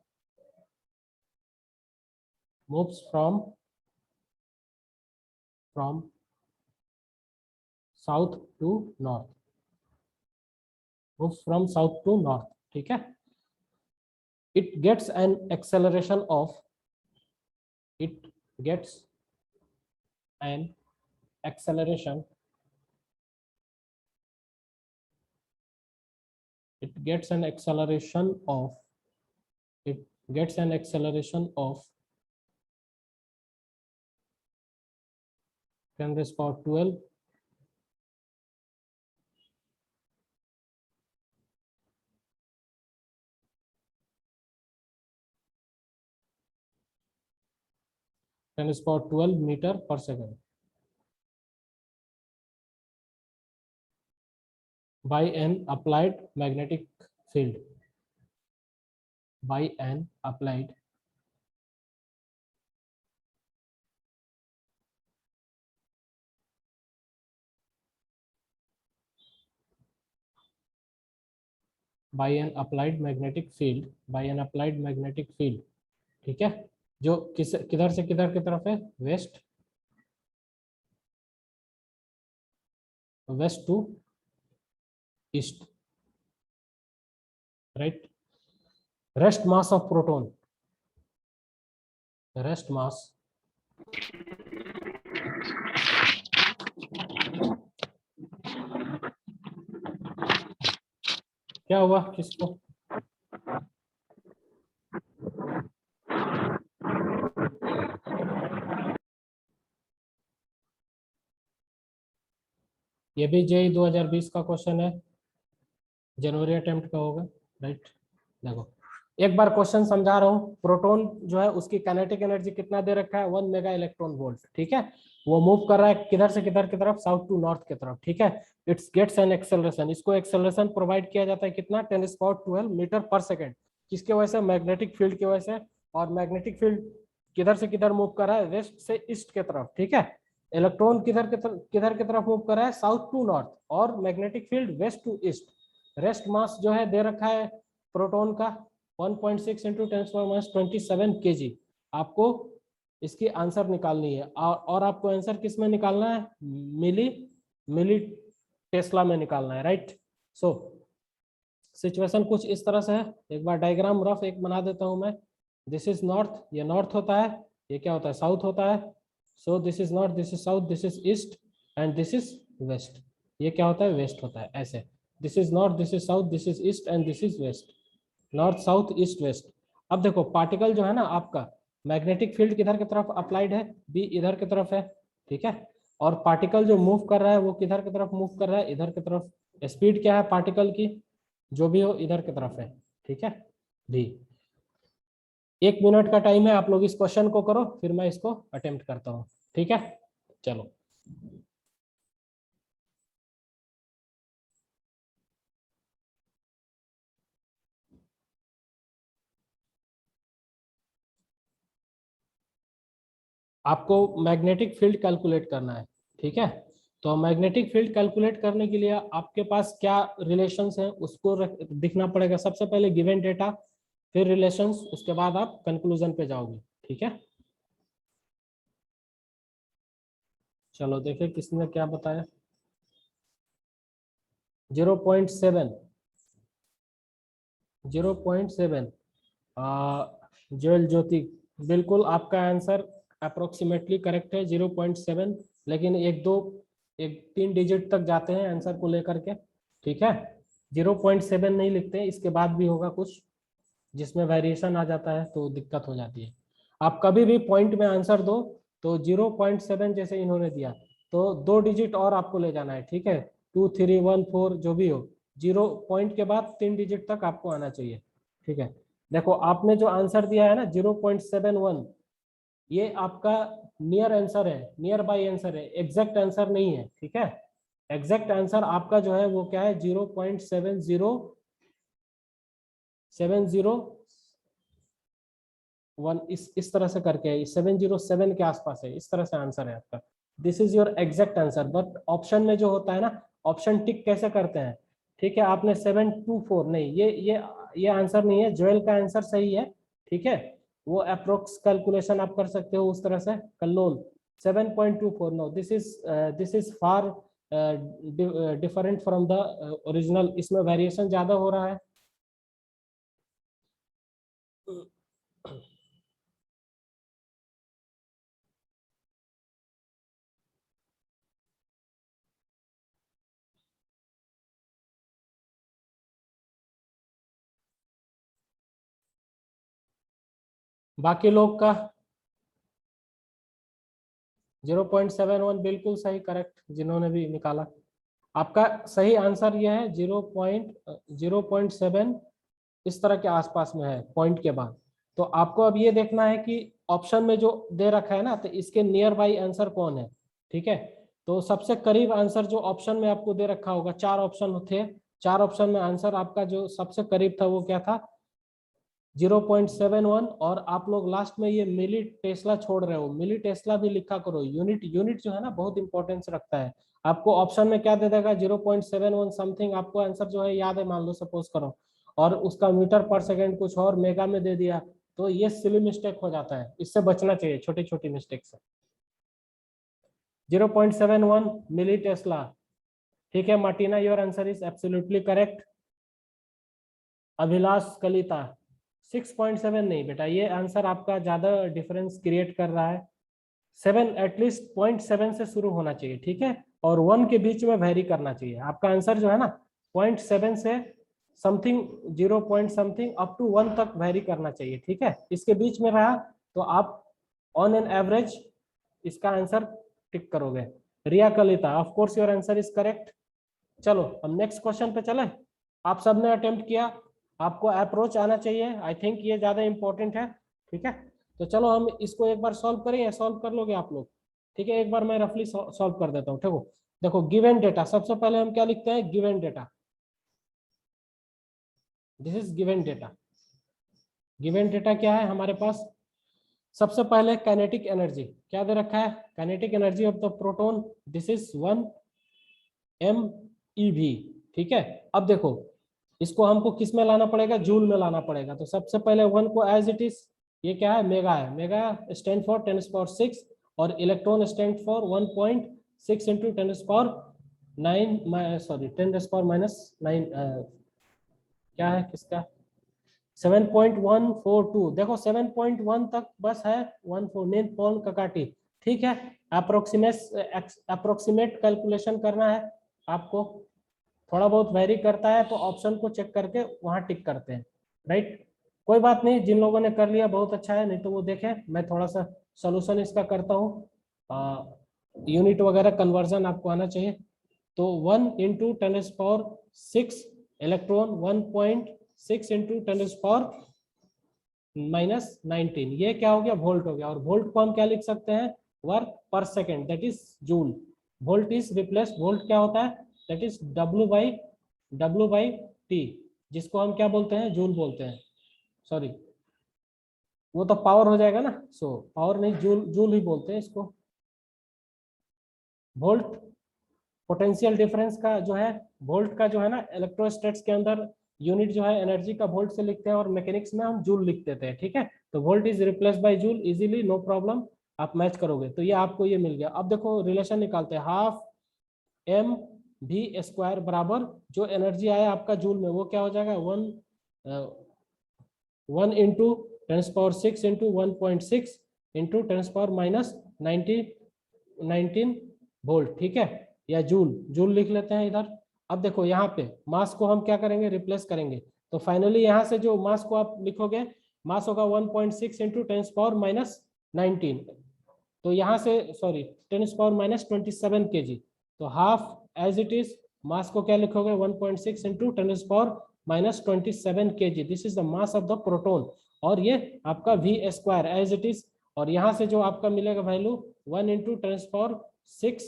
moves from south to north, moves from south to north, ठीक है। it gets an acceleration of it gets an acceleration it gets an acceleration of it gets an acceleration of 10 raised power 12 10 raised power 12 meter per second by an applied magnetic field, by an applied magnetic field, by an applied magnetic field, ठीक है। जो किधर से किधर की तरफ है, west to east, right. Rest mass of proton, rest mass क्या हुआ किसको? ये भी जेई 2020 का क्वेश्चन है, जनवरी अटेम्प्ट का होगा, राइट। देखो एक बार क्वेश्चन समझा रहा हूँ। प्रोटॉन जो है उसकी काइनेटिक एनर्जी कितना दे रखा है, 1 मेगा इलेक्ट्रॉन वोल्ट, ठीक है। वो मूव कर रहा है किधर से किधर की तरफ, साउथ टू नॉर्थ की तरफ, ठीक है। इट्स गेट्स एन एक्सेलरेशन, इसको एक्सेलरेशन प्रोवाइड किया जाता है कितना, 10⁻12 मीटर पर सेकेंड। किसके वजह से, मैग्नेटिक फील्ड की वजह से। और मैग्नेटिक फील्ड किधर से किधर मूव कर रहा है, वेस्ट से ईस्ट की तरफ, ठीक है। इलेक्ट्रॉन किधर की तरफ मूव कर रहा है, साउथ टू नॉर्थ, और magnetic field west to east. Rest mass जो है दे रखा है प्रोटॉन का 1.6 इंटू 10⁻27 kg। आपको इसकी आंसर निकालनी है, और आपको आंसर किस में निकालना है, मिली टेस्ला में निकालना है, राइट। सो सिचुएशन कुछ इस तरह से है। एक बार डायग्राम रफ एक बना देता हूं मैं। दिस इज नॉर्थ, ये नॉर्थ होता है, ये क्या होता है, साउथ होता है। So this is north, this is south, this is east and this is west. ये क्या होता है, वेस्ट होता है, ऐसे। This is north, this is south, this is east and this is west. North south east west. अब देखो particle जो है ना आपका, मैग्नेटिक फील्ड किधर की तरफ अप्लाइड है, बी इधर की तरफ है, ठीक है। और पार्टिकल जो मूव कर रहा है वो किधर की तरफ मूव कर रहा है, इधर की तरफ। स्पीड क्या है पार्टिकल की, जो भी हो इधर की तरफ है, ठीक है। डी 1 मिनट का टाइम है, आप लोग इस क्वेश्चन को करो, फिर मैं इसको अटेम्प्ट करता हूँ, ठीक है। चलो आपको मैग्नेटिक फील्ड कैलकुलेट करना है, ठीक है। तो मैग्नेटिक फील्ड कैलकुलेट करने के लिए आपके पास क्या रिलेशंस हैं उसको दिखना पड़ेगा। सबसे पहले गिवन डेटा, फिर रिलेशंस, उसके बाद आप कंक्लूजन पे जाओगे, ठीक है। चलो देखिए किसने क्या बताया। 0.7, 0.7 ज्वेल ज्योति, बिल्कुल आपका आंसर अप्रोक्सीमेटली करेक्ट है, 0.7। लेकिन एक 3 डिजिट तक जाते हैं आंसर को लेकर के, ठीक है। 0.7 नहीं लिखते, इसके बाद भी होगा कुछ जिसमें वेरिएशन आ जाता है तो दिक्कत हो जाती है। आप कभी भी पॉइंट में आंसर दो तो 0.7 जैसे इन्होंने दिया तो 2 डिजिट और आपको ले जाना है, ठीक है। 2, 3, 1, 4 जो भी हो, 0 पॉइंट के बाद 3 डिजिट तक आपको आना चाहिए, ठीक है। देखो आपने जो आंसर दिया है ना 0.71, ये आपका नियर आंसर है, नियर बाई आंसर है, एग्जैक्ट आंसर नहीं है, ठीक है। एग्जैक्ट आंसर आपका जो है वो क्या है, 0.701, इस तरह से करके है, 707 के आसपास है, इस तरह से आंसर है आपका। This is your exact answer. But option में जो होता है ना, ऑप्शन टिक कैसे करते हैं, ठीक है। आपने 724 नहीं, ये आंसर नहीं है, ज्वेल का आंसर सही है, ठीक है। वो अप्रोक्स कैलकुलेशन आप कर सकते हो उस तरह से, Kallol 7.24, no this is far different from the original, इसमें वेरिएशन ज्यादा हो रहा है। बाकी लोग का 0.71 बिल्कुल सही, करेक्ट, जिन्होंने भी निकाला। आपका सही आंसर यह है 0.7 इस तरह के आसपास में है पॉइंट के बाद। तो आपको अब ये देखना है कि ऑप्शन में जो दे रखा है ना, तो इसके नियर बाई आंसर कौन है, ठीक है। तो सबसे करीब आंसर जो ऑप्शन में आपको दे रखा होगा, 4 ऑप्शन थे, 4 ऑप्शन में आंसर आपका जो सबसे करीब था वो क्या था, 0.71। और आप लोग लास्ट में ये मिली टेस्ला छोड़ रहे हो, मिली टेस्ला भी लिखा करो, यूनिट यूनिट जो है ना बहुत इंपॉर्टेंस रखता है। आपको ऑप्शन में क्या दे देगा, 0.71 समथिंग, आपको आंसर जो है याद है मान लो सपोज करो, और उसका मीटर पर सेकेंड कुछ और मेगा में दे दिया, तो ये सिली मिस्टेक हो जाता है, इससे बचना चाहिए छोटी छोटी मिस्टेक से। 0.71 मिली टेस्ला, ठीक है। Martina, your answer is absolutely correct. Abhilash Kalita 6.7 नहीं बेटा, ये आंसर आपका ज्यादा डिफरेंस क्रिएट कर रहा है। 7 एटलीस्ट 0.7 से शुरू होना चाहिए, ठीक है, और 1 के बीच में वेरी करना चाहिए। आपका आंसर जो है ना 0.7 से something 0 point something up to 1 तक वेरी करना चाहिए, ठीक है। इसके बीच में रहा तो आप ऑन एन एवरेज इसका आंसर टिक करोगे। Riya Kalita, of course your answer is correct. चलो हम नेक्स्ट क्वेश्चन पे चले। आप सबने अटेम्प्ट किया, आपको अप्रोच आना चाहिए, आई थिंक ये ज्यादा इंपॉर्टेंट है, ठीक है। तो चलो हम इसको एक बार सॉल्व करें, या सॉल्व कर लोगे आप लोग? ठीक है, एक बार मैं रफली सॉल्व कर देता हूँ। देखो देखो गिवन डेटा, सबसे पहले हम क्या लिखते हैं, given data. This is given data. Given data क्या है हमारे पास? सबसे पहले काइनेटिक एनर्जी क्या दे रखा है, kinetic energy of the proton, this is 1 MeV, ठीक है। अब देखो इसको हमको किस में लाना पड़ेगा, जूल में लाना पड़ेगा। तो सबसे पहले 1 को एज इट इज, ये क्या है, मेगा है, मेगा स्टैंड फॉर 10⁻⁶, और electron stand for 1.6 into 10⁻9 sorry 10⁻⁻9 क्या है किसका, 7.142। देखो 7.1 तक बस है, 1 पॉल ककाटी, ठीक है। अप्रोक्सीमेट कैलकुलेशन करना है आपको, थोड़ा बहुत वेरी करता है तो ऑप्शन को चेक करके वहां टिक करते हैं, राइट। कोई बात नहीं, जिन लोगों ने कर लिया बहुत अच्छा है, नहीं तो वो देखें, मैं थोड़ा सा सोल्यूशन इसका करता हूँ। यूनिट वगैरह कन्वर्जन आपको आना चाहिए। तो 1 इंटू 10⁻⁶, इलेक्ट्रॉन 1.6 इंटू 10⁻⁻19, ये क्या हो गया, वोल्ट हो गया। और वोल्ट को हम क्या लिख सकते हैं, वर्क पर second, that is joule. Volt is replace, volt क्या होता है, that is W by T, जिसको हम क्या बोलते हैं, जूल बोलते हैं। सॉरी वो तो पावर हो जाएगा ना, सो पावर नहीं, जूल जूल ही बोलते हैं इसको। वोल्ट पोटेंशियल डिफरेंस का जो है, वोल्ट का जो है ना, इलेक्ट्रोस्टैट्स के अंदर यूनिट जो है एनर्जी का वोल्ट से लिखते हैं, और मैकेनिक्स में हम जूल लिख देते हैं, ठीक है। तो volt is replace by joule, easily, no problem, आप मैच करोगे। तो ये आपको ये मिल गया। अब देखो रिलेशन निकालते हैं, हाफ mv² बराबर जो एनर्जी आया आपका जूल में, वो क्या हो जाएगा, 1 इंटू 10⁻⁶ इंटू 1.6 इंटू 10⁻⁻19 वोल्ट, ठीक है, या जूल, जूल लिख लेते हैं इधर। अब देखो यहाँ पे मास को हम क्या करेंगे, रिप्लेस करेंगे। तो फाइनली यहाँ से जो मास को आप लिखोगे, मास होगा 1.6 इंटू 10⁻⁻19, तो यहाँ से सॉरी 10⁻⁻27 kg। तो हाफ एज इट इज, मास को क्या लिखोगे, 1.6 into 10⁻⁻27 kg, this is the mass of the proton. और ये आपका V² एज इट इज, और यहाँ से जो आपका मिलेगा वैल्यू 1 इंटू 10⁻⁶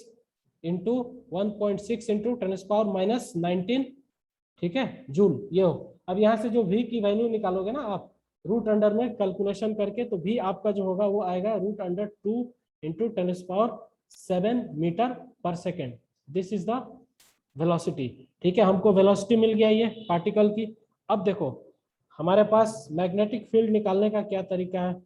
इंटू 1.6 इंटू 10⁻⁻19, ठीक है, जूल, ये हो। अब यहाँ से जो V की वैल्यू निकालोगे ना आप, रूट अंडर में कैलकुलेशन करके, तो V आपका जो होगा वो आएगा √2 इंटू 10⁻⁷ मीटर पर second, this is the velocity, ठीक है। हमको वेलोसिटी मिल गया ये पार्टिकल की। अब देखो हमारे पास मैग्नेटिक फील्ड निकालने का क्या तरीका है।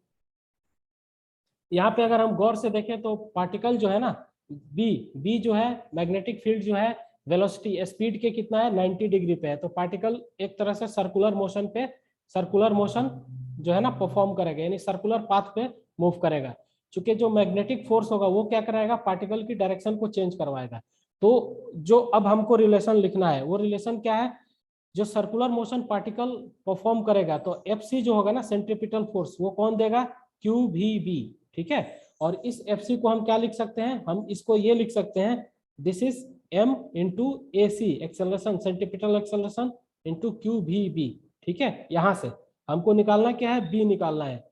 यहाँ पे अगर हम गौर से देखें तो पार्टिकल जो है ना, बी जो है, मैग्नेटिक फील्ड जो है, वेलोसिटी स्पीड के कितना है, 90 डिग्री पे है। तो पार्टिकल एक तरह से सर्कुलर मोशन पे, सर्कुलर मोशन जो है ना परफॉर्म करेगा, यानी सर्कुलर पाथ पे मूव करेगा। चूंकि जो मैग्नेटिक फोर्स होगा वो क्या कराएगा, पार्टिकल की डायरेक्शन को चेंज करवाएगा। तो जो अब हमको रिलेशन लिखना है, वो रिलेशन क्या है, जो सर्कुलर मोशन पार्टिकल परफॉर्म करेगा, तो FC जो होगा ना, सेंट्रीपिटल फोर्स, वो कौन देगा, QVB, ठीक है। और इस FC को हम क्या लिख सकते हैं, हम इसको ये लिख सकते हैं, this is M into AC acceleration, centripetal acceleration into QVB, ठीक है। यहां से हमको निकालना क्या है, B निकालना है,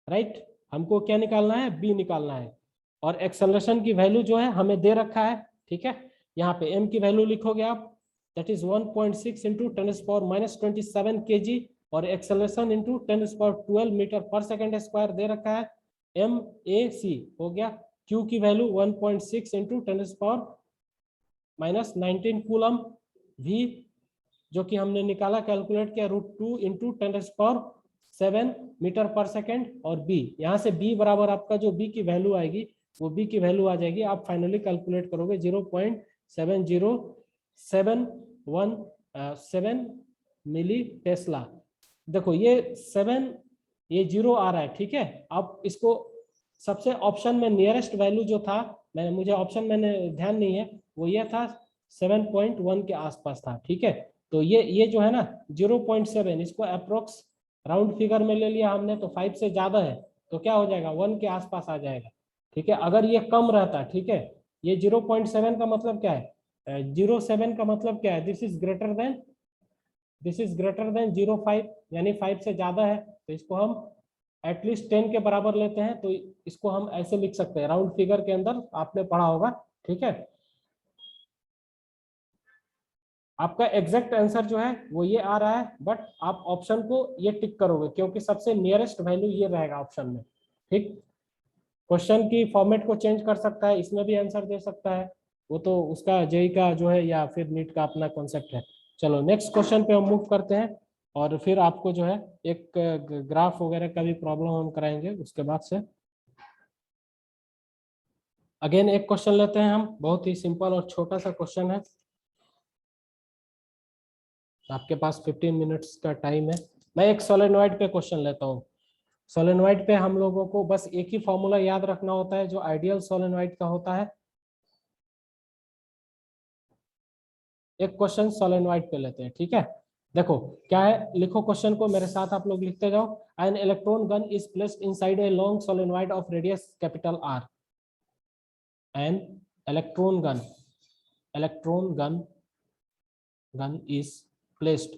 राइट। हमको क्या निकालना है, B निकालना है। और एक्सेलरेशन की वैल्यू जो है हमें दे रखा है, ठीक है। यहाँ पे M की वैल्यू लिखोगे आप, दैट इज 1.6 इंटू 10⁻⁻27 kg, और एक्सेलरेशन इंटू 10⁻12 मीटर पर सेकेंड स्क्वायर दे रखा है। MAC हो गया, Q की वैल्यू 1.6 इंटू 10⁻⁻19 कूलम, V जो कि हमने निकाला, कैलकुलेट किया, √2 इंटू 10⁻⁷ मीटर पर सेकेंड, और B, यहाँ से B बराबर आपका जो B की वैल्यू आएगी, वो B की वैल्यू आ जाएगी, आप फाइनली कैलकुलेट करोगे 0.70717 मिली टेस्ला। देखो ये 7, ये 0 आ रहा है, ठीक है। अब इसको सबसे ऑप्शन में नियरेस्ट वैल्यू जो था, मुझे ऑप्शन मैंने ध्यान नहीं है, वो ये था 7.1 के आसपास था, ठीक है। तो ये जो है ना 0.7, इसको अप्रोक्स राउंड फिगर में ले लिया हमने, तो 5 से ज्यादा है तो क्या हो जाएगा 1 के आसपास आ जाएगा। ठीक है, अगर ये कम रहता, ठीक है, ये 0.7 का मतलब क्या है, 0.7 का मतलब क्या है, दिस इज ग्रेटर देन 0.5, यानी 5 से ज्यादा है, तो इसको हम एटलीस्ट 10 के बराबर लेते हैं, तो इसको हम ऐसे लिख सकते हैं राउंड फिगर के अंदर, आपने पढ़ा होगा। ठीक है, आपका एग्जैक्ट आंसर जो है वो ये आ रहा है, बट आप ऑप्शन को ये टिक करोगे क्योंकि सबसे नियरेस्ट वैल्यू ये रहेगा ऑप्शन में। ठीक, क्वेश्चन की फॉर्मेट को चेंज कर सकता है, इसमें भी आंसर दे सकता है, वो तो उसका जेई का जो है या फिर नीट का अपना कॉन्सेप्ट है। चलो नेक्स्ट क्वेश्चन पे हम मूव करते हैं, और फिर आपको जो है एक ग्राफ वगैरह का भी प्रॉब्लम हम कराएंगे उसके बाद से। अगेन एक क्वेश्चन लेते हैं हम, बहुत ही सिंपल और छोटा सा क्वेश्चन है, आपके पास 15 मिनट्स का टाइम है। मैं एक सोलेनॉइड पे क्वेश्चन लेता हूँ। सोलेनॉइड पे हम लोगों को बस एक ही फॉर्मूला याद रखना होता है जो आइडियल सोलेनॉइड का होता है। एक क्वेश्चन सोलेनॉइड पे लेते हैं, ठीक है। देखो क्या है, लिखो क्वेश्चन को मेरे साथ, आप लोग लिखते जाओ। An electron gun is placed inside a long solenoid of radius capital R. An electron gun is placed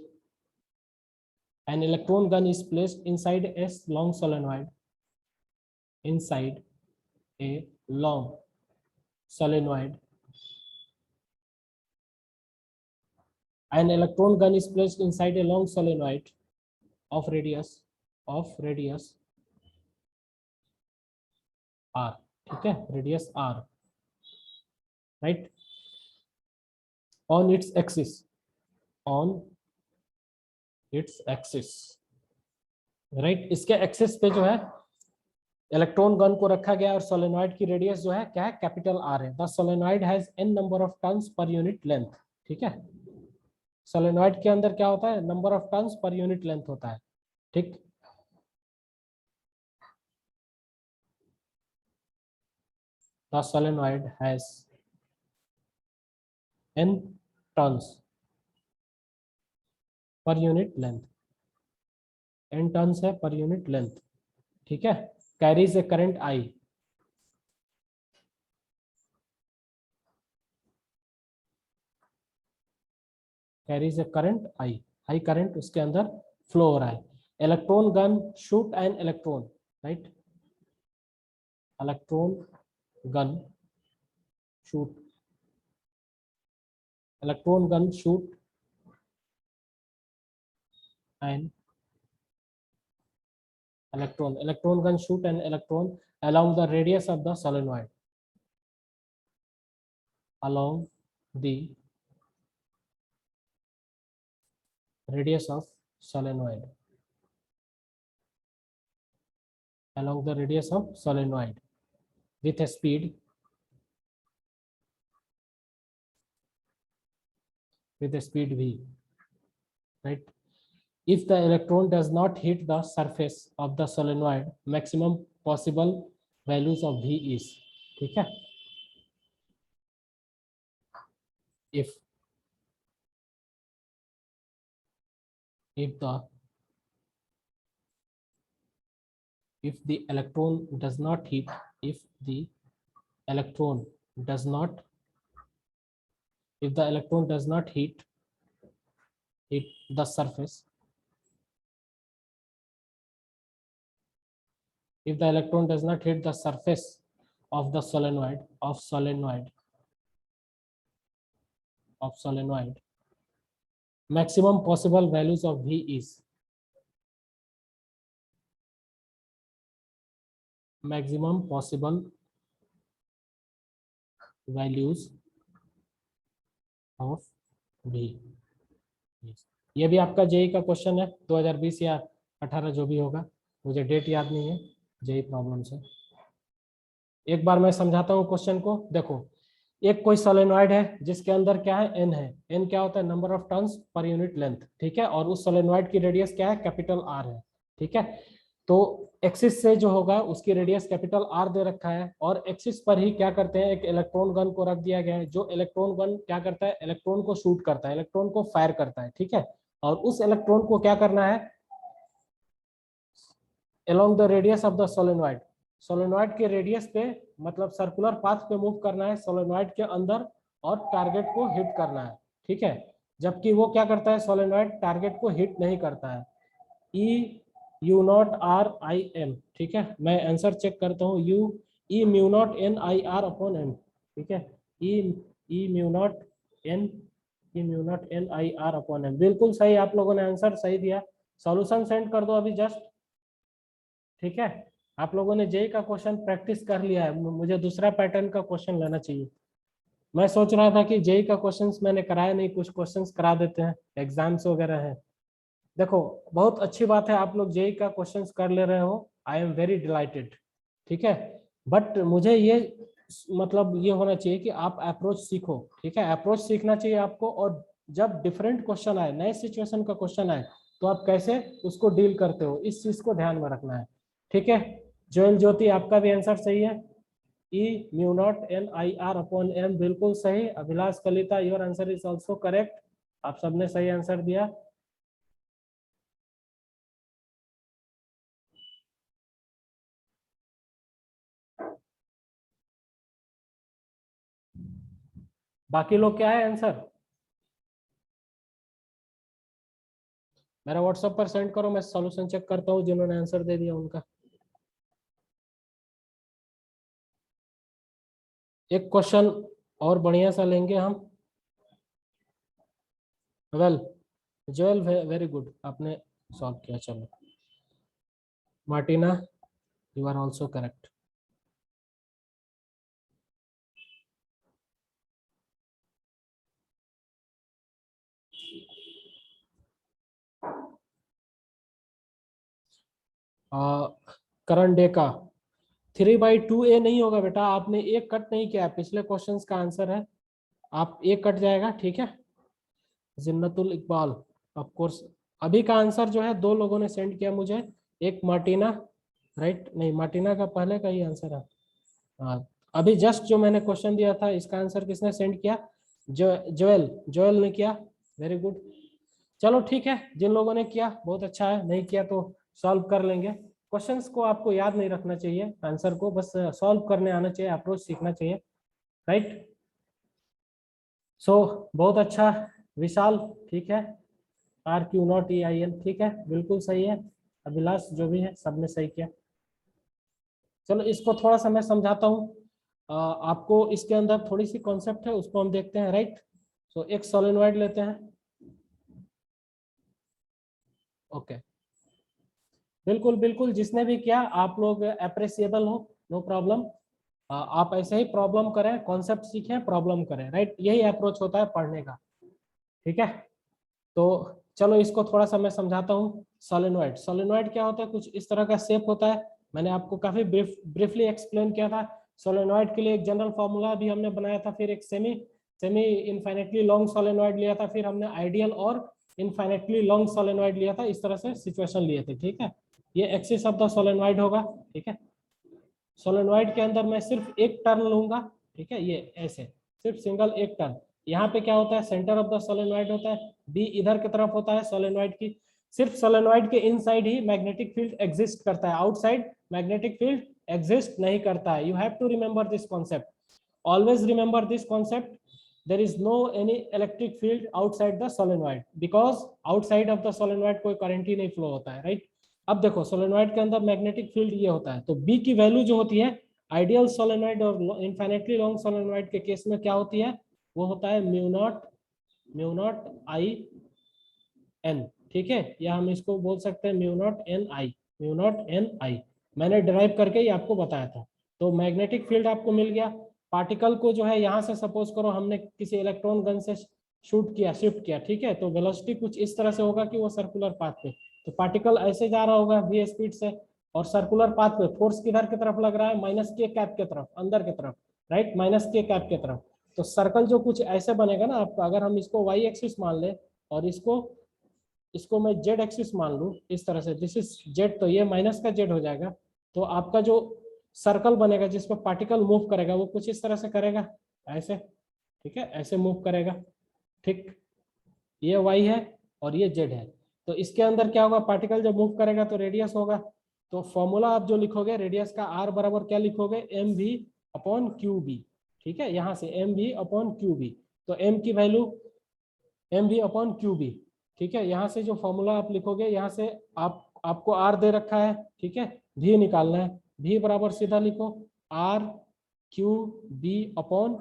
an electron gun is placed inside a long solenoid an electron gun is placed inside a long solenoid of radius r, ठीक है, radius r, right, on its axis, right, इसके axis पे जो है electron gun को रखा गया और सोलेनॉइड की रेडियस जो है क्या है, कैपिटल आर है। The solenoid has n number of turns per unit length. ठीक है, सोलेनॉइड के अंदर क्या होता है, number of turns per unit length होता है। ठीक, the solenoid has n turns per unit length, n turns है पर यूनिट लेंथ। ठीक है, carries A current I, carries A current I current उसके अंदर फ्लो हो रहा है। Electron gun shoot an electron, right, electron gun shoot an electron gun shoot an electron along the radius of the solenoid, along the radius of solenoid with a speed v, right. If the electron does not hit the surface of the solenoid, maximum possible values of v is, ठीक है, if the electron does not hit the surface, if the electron does not hit the surface of the solenoid, maximum possible values of v is, maximum possible values of v। ये भी आपका JEE का question है 2020 या 18 जो भी होगा, मुझे डेट याद नहीं है जेई प्रॉब्लम से। एक बार मैं समझाता हूँ क्वेश्चन को। देखो एक कोई सोलेनॉइड है जिसके अंदर क्या है, n है, n क्या होता है, number of turns per unit length. ठीक है, और उस सोलेनॉइड की रेडियस क्या है, कैपिटल R है। ठीक है, तो एक्सिस से जो होगा उसकी रेडियस कैपिटल आर दे रखा है, और एक्सिस पर ही क्या करते हैं, एक इलेक्ट्रॉन गन को रख दिया गया है। जो इलेक्ट्रॉन गन क्या करता है, इलेक्ट्रॉन को शूट करता है, इलेक्ट्रॉन को फायर करता है, ठीक है। और उस इलेक्ट्रॉन को क्या करना है, along the radius of the solenoid, solenoid के रेडियस पे मतलब सर्कुलर पाथ पे मूव करना है सोलेनॉइड के अंदर, और टारगेट को हिट करना है, ठीक है। जबकि वो क्या करता है, सोलेनॉइड टारगेट को हिट नहीं करता है। E U naught R I M, ठीक है। मैं आंसर चेक करता हूँ, U E mu naught N I R upon M, ठीक है। E E mu naught N E mu naught N I R upon M, बिल्कुल सही, आप लोगों ने आंसर सही दिया। सॉल्यूशन सेंड कर दो अभी जस्ट, ठीक है। आप लोगों ने जेई का क्वेश्चन प्रैक्टिस कर लिया है, मुझे दूसरा पैटर्न का क्वेश्चन लेना चाहिए। मैं सोच रहा था कि जेई का क्वेश्चंस मैंने कराया नहीं, कुछ क्वेश्चंस करा देते हैं, एग्जाम्स वगैरह है। देखो बहुत अच्छी बात है, आप लोग जेई का क्वेश्चंस कर ले रहे हो, आई एम वेरी डिलाइटेड, ठीक है। बट मुझे ये मतलब ये होना चाहिए कि आप अप्रोच सीखो, ठीक है। अप्रोच सीखना चाहिए आपको, और जब डिफरेंट क्वेश्चन आए, नए सिचुएशन का क्वेश्चन आए, तो आप कैसे उसको डील करते हो, इस चीज को ध्यान में रखना है, ठीक है। जोएल ज्योति आपका भी आंसर सही है, E mu naught N I R upon M, बिल्कुल सही। Abhilash Kalita, your answer is also correct, आप सबने सही आंसर दिया। बाकी लोग क्या है आंसर, मेरा व्हाट्सएप पर सेंड करो, मैं सॉल्यूशन चेक करता हूँ जिन्होंने आंसर दे दिया उनका। एक क्वेश्चन और बढ़िया सा लेंगे हम। वेल जोएल वेरी गुड, आपने सॉल्व किया, चलो। Martina, you are also correct. Karan Dey का 3/2a नहीं होगा बेटा, आपने एक कट नहीं किया, पिछले क्वेश्चंस का आंसर है, आप एक कट जाएगा, ठीक है। जिन्नतुल इकबाल, ऑफ कोर्स अभी का आंसर जो है दो लोगों ने सेंड किया मुझे, एक मार्टिना, राइट, नहीं मार्टिना का पहले का ही आंसर है। हाँ, अभी जस्ट जो मैंने क्वेश्चन दिया था इसका आंसर किसने सेंड किया, जोएल, जोएल ने किया, वेरी गुड। चलो ठीक है, जिन लोगों ने किया बहुत अच्छा है, नहीं किया तो सॉल्व कर लेंगे। क्वेश्चंस को आपको याद नहीं रखना चाहिए, आंसर को बस सॉल्व करने आना चाहिए, अप्रोच सीखना चाहिए, राइट। सो बहुत अच्छा विशाल, ठीक है। R Q not E I N, ठीक है, बिल्कुल सही है। अभिलाष, जो भी है सबने सही किया। चलो इसको थोड़ा सा मैं समझाता हूँ, आपको इसके अंदर थोड़ी सी कॉन्सेप्ट है, उसको हम देखते हैं, राइट। सो एक सोलेनॉइड लेते हैं, ओके। बिल्कुल बिल्कुल, जिसने भी किया आप लोग अप्रिसिएबल हो, नो प्रॉब्लम। आप ऐसे ही प्रॉब्लम करें, कॉन्सेप्ट सीखें, प्रॉब्लम करें, राइट, यही अप्रोच होता है पढ़ने का, ठीक है। तो चलो इसको थोड़ा सा मैं समझाता हूँ। सोलेनॉइड, सोलेनॉइड क्या होता है, कुछ इस तरह का शेप होता है, मैंने आपको काफी ब्रीफली एक्सप्लेन किया था। सोलेनॉइड के लिए एक जनरल फॉर्मूला भी हमने बनाया था, फिर एक semi semi infinitely long solenoid लिया था, फिर हमने आइडियल और इनफाइनेटली लॉन्ग सोलेनॉइड लिया था, इस तरह से सिचुएशन लिए थे, ठीक है। ये एक्सिस ऑफ द सोलेनॉइड होगा, ठीक है। सोलेनॉइड के अंदर मैं सिर्फ एक टर्न लूंगा, ठीक है, ये ऐसे सिर्फ सिंगल एक टर्न। यहाँ पे क्या होता है, सेंटर ऑफ द सोलेनॉइड होता है, बी इधर की तरफ होता है सोलेनॉइड की। सिर्फ सोलेनॉइड के इनसाइड ही मैग्नेटिक फील्ड एग्जिस्ट करता है, आउटसाइड मैग्नेटिक फील्ड एग्जिस्ट नहीं करता है। You have to remember this concept, always remember this concept. there is no any electric field outside the solenoid because outside of the solenoid कोई current ही नहीं flow होता है, right. अब देखो solenoid के अंदर मैग्नेटिक फील्ड ये होता है, तो बी की वैल्यू जो होती है आइडियल सोलेनॉइड और इनफाइनेटली लॉन्ग सोलेनॉइड के केस में क्या होती है, वो होता है म्यू नॉट आई एन, ठीक है, या हम इसको बोल सकते हैं म्यू नॉट एन आई। मैंने डिराइव करके ही आपको बताया था। तो मैग्नेटिक फील्ड आपको मिल गया, पार्टिकल को जो है यहाँ से सपोज करो हमने किसी इलेक्ट्रॉन गन से शूट किया, शिफ्ट किया, ठीक है, तो वेलोसिटी कुछ इस तरह से होगा कि वो सर्कुलर पाथ पे, तो पार्टिकल ऐसे जा रहा होगा v स्पीड से, और सर्कुलर पाथ पे फोर्स किधर की तरफ लग रहा है, माइनस के कैप की तरफ, अंदर की तरफ, राइट, माइनस के कैप की तरफ। तो सर्कल जो कुछ ऐसे बनेगा ना आपका, अगर हम इसको y एक्सिस मान ले और इसको इसको मैं जेड एक्सिस मान लूँ इस तरह से, दिस इज जेड, तो ये माइनस का जेड हो जाएगा। तो आपका जो सर्कल बनेगा जिसमें पार्टिकल मूव करेगा वो कुछ इस तरह से करेगा, ऐसे, ठीक है, ऐसे मूव करेगा, ठीक। ये वाई है और ये जेड है। तो इसके अंदर क्या होगा, पार्टिकल जब मूव करेगा तो रेडियस होगा। तो फॉर्मूला आप जो लिखोगे रेडियस का, आर बराबर क्या लिखोगे, M V upon Q B, ठीक है, यहाँ से M V upon Q B. तो एम की value M V upon Q B, ठीक है। यहाँ से जो फॉर्मूला आप लिखोगे, यहाँ से आपको आर दे रखा है, ठीक है, वी निकालना है, वी बराबर सीधा लिखो R Q B upon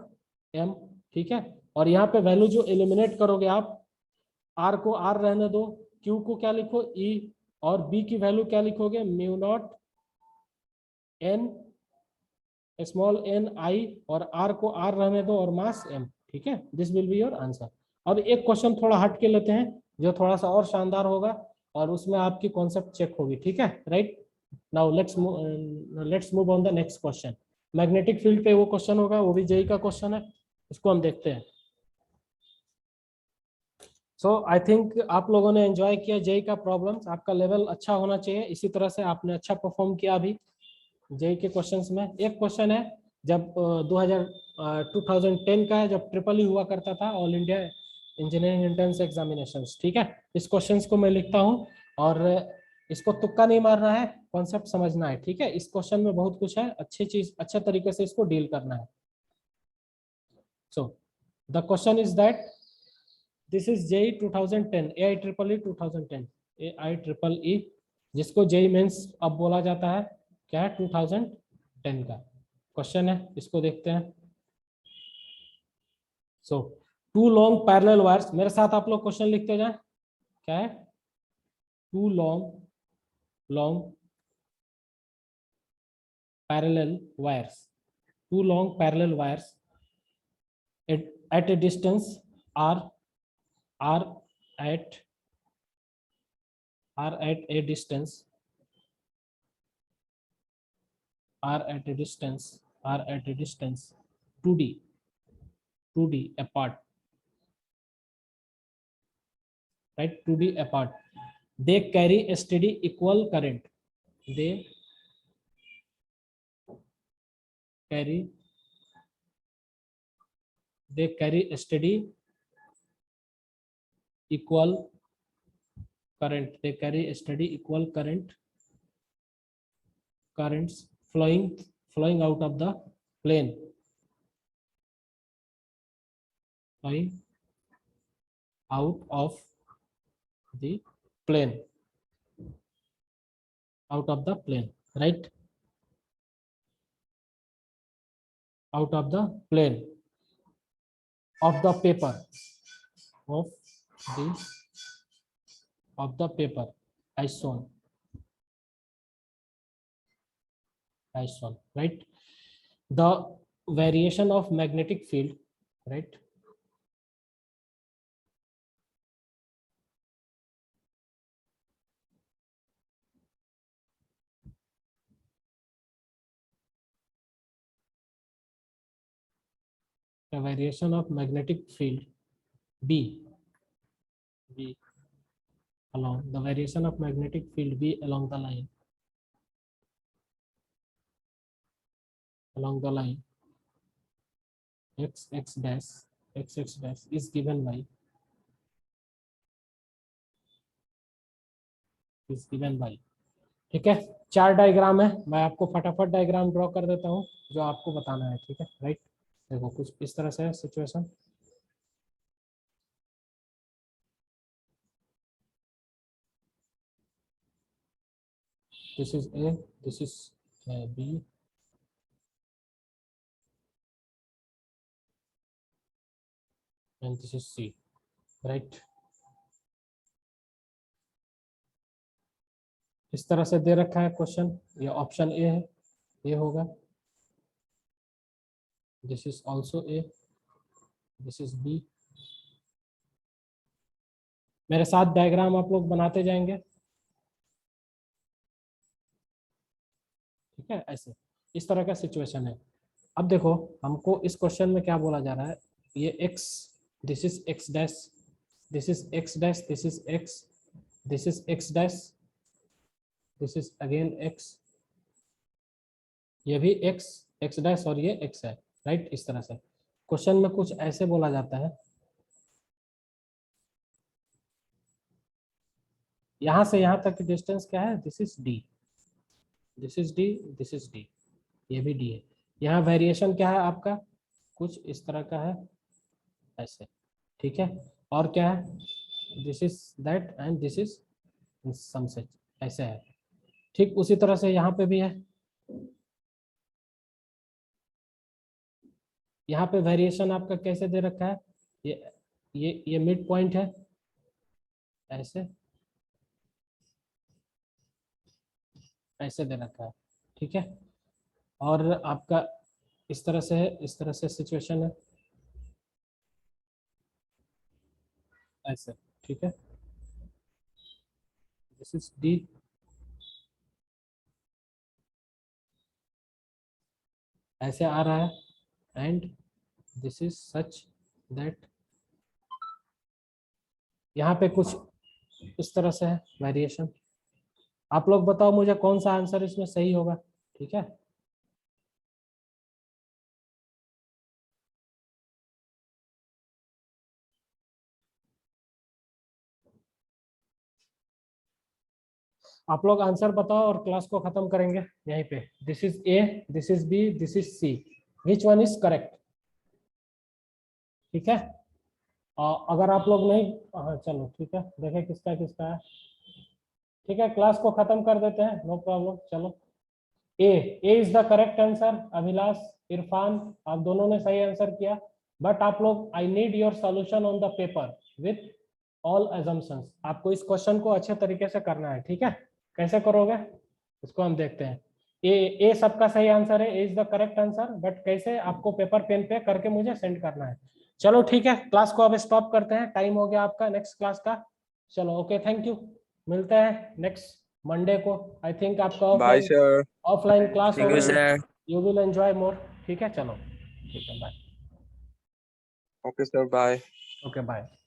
M, ठीक है। और यहाँ पे वैल्यू जो एलिमिनेट करोगे आप, आर को आर रहने दो, क्यू को क्या लिखो ई, और बी की वैल्यू क्या लिखोगे, mu naught N small N I, और आर को आर रहने दो और मास एम, ठीक है। This will be your answer. अब एक क्वेश्चन थोड़ा हट के लेते हैं जो थोड़ा सा और शानदार होगा और उसमें आपकी कॉन्सेप्ट चेक होगी, ठीक है, right. Now let's move on the next question. Magnetic field पे वो क्वेश्चन होगा, वो भी जेई का क्वेश्चन है, इसको हम देखते हैं। सो आई थिंक आप लोगों ने एंजॉय किया जेई का प्रॉब्लम्स, आपका लेवल अच्छा होना चाहिए, इसी तरह से आपने अच्छा परफॉर्म किया अभी जेई के क्वेश्चंस में। एक क्वेश्चन है, जब 2010 का है, जब ट्रिपल ई हुआ करता था, all India engineering entrance examinations, ठीक है। इस क्वेश्चंस को मैं लिखता हूँ और इसको तुक्का नहीं मारना है, कॉन्सेप्ट समझना है, ठीक है। इस क्वेश्चन में बहुत कुछ है, अच्छी चीज, अच्छे तरीके से इसको डील करना है। So the question is that this is JEE 2010, AIEEE 2010, AIEEE, जिसको जेई मेंस अब बोला जाता है, क्या है, 2010 का क्वेश्चन है, इसको देखते हैं। So two long parallel wires, मेरे साथ आप लोग क्वेश्चन लिखते जाए, क्या है, two long parallel wires, two long parallel wires at a distance are at a distance are at a distance 2D apart, right, 2D apart. They carry a steady equal current, they carry a steady equal current, they carry a steady equal currents flowing out of the plane, flowing out of the plane, right, out of the plane of the paper, of the paper as shown, right. The variation of magnetic field, right, the variation of magnetic field B along the variation of magnetic field B along the line x dash is given by ठीक है। 4 diagram है, मैं आपको फटाफट diagram draw कर देता हूँ जो आपको बताना है, ठीक है, राइट। देखो कुछ इस तरह से है situation, this is A, this is B, and this is C, right। इस तरह से दे रखा है क्वेश्चन, ये ऑप्शन ए है, ये होगा, this is also A, this is B. मेरे साथ डायग्राम आप लोग बनाते जाएंगे, ठीक है, ऐसे इस तरह का सिचुएशन है। अब देखो हमको इस क्वेश्चन में क्या बोला जा रहा है, ये x, this is x dash, this is x dash, this is x, this is x dash, this is again x, ये भी x डैश और ये x है, राइट। इस तरह से क्वेश्चन में कुछ ऐसे बोला जाता है, यहां से यहां तक की डिस्टेंस क्या है, this is d, this is d, this is d, ये भी d है। यहाँ वेरिएशन क्या है आपका, कुछ इस तरह का है ऐसे, ठीक है। और क्या है, this is that and this is some such, ऐसे है। ठीक उसी तरह से यहाँ पे भी है, यहाँ पे वेरिएशन आपका कैसे दे रखा है, ये मिड पॉइंट है ऐसे, ऐसे दे रखा है, ठीक है। और आपका इस तरह से है, इस तरह से सिचुएशन है ऐसे, ठीक है। दिस इज डी, ऐसे आ रहा है and this is such that, यहाँ पे कुछ इस तरह से है वेरिएशन। आप लोग बताओ मुझे कौन सा आंसर इसमें सही होगा, ठीक है। आप लोग आंसर बताओ और क्लास को खत्म करेंगे यहीं पे। This is A, this is B, this is C, which one is correct, ठीक है। अगर आप लोग नहीं, हाँ चलो ठीक है, देखें किसका किसका है, ठीक है। क्लास को खत्म कर देते हैं, नो प्रॉब्लम। चलो A is the correct answer. Abhilash, Irfan, आप दोनों ने सही आंसर किया, बट आप लोग, I need your solution on the paper with all assumptions. आपको इस क्वेश्चन को अच्छे तरीके से करना है, ठीक है। कैसे करोगे इसको हम देखते हैं। ए सबका सही आंसर है, A is the correct answer, but कैसे आपको पेपर पेन पे करके मुझे सेंड करना है। चलो ठीक है, क्लास को अब स्टॉप करते हैं, टाइम हो गया आपका नेक्स्ट क्लास का। चलो ओके, थैंक यू, मिलते हैं नेक्स्ट मंडे को। आई थिंक आपका बाय सर। ऑफलाइन क्लास ठीक है होगी, sir. You will enjoy more, ठीक है। चलो ठीक है, bye. Okay sir, bye. Okay bye.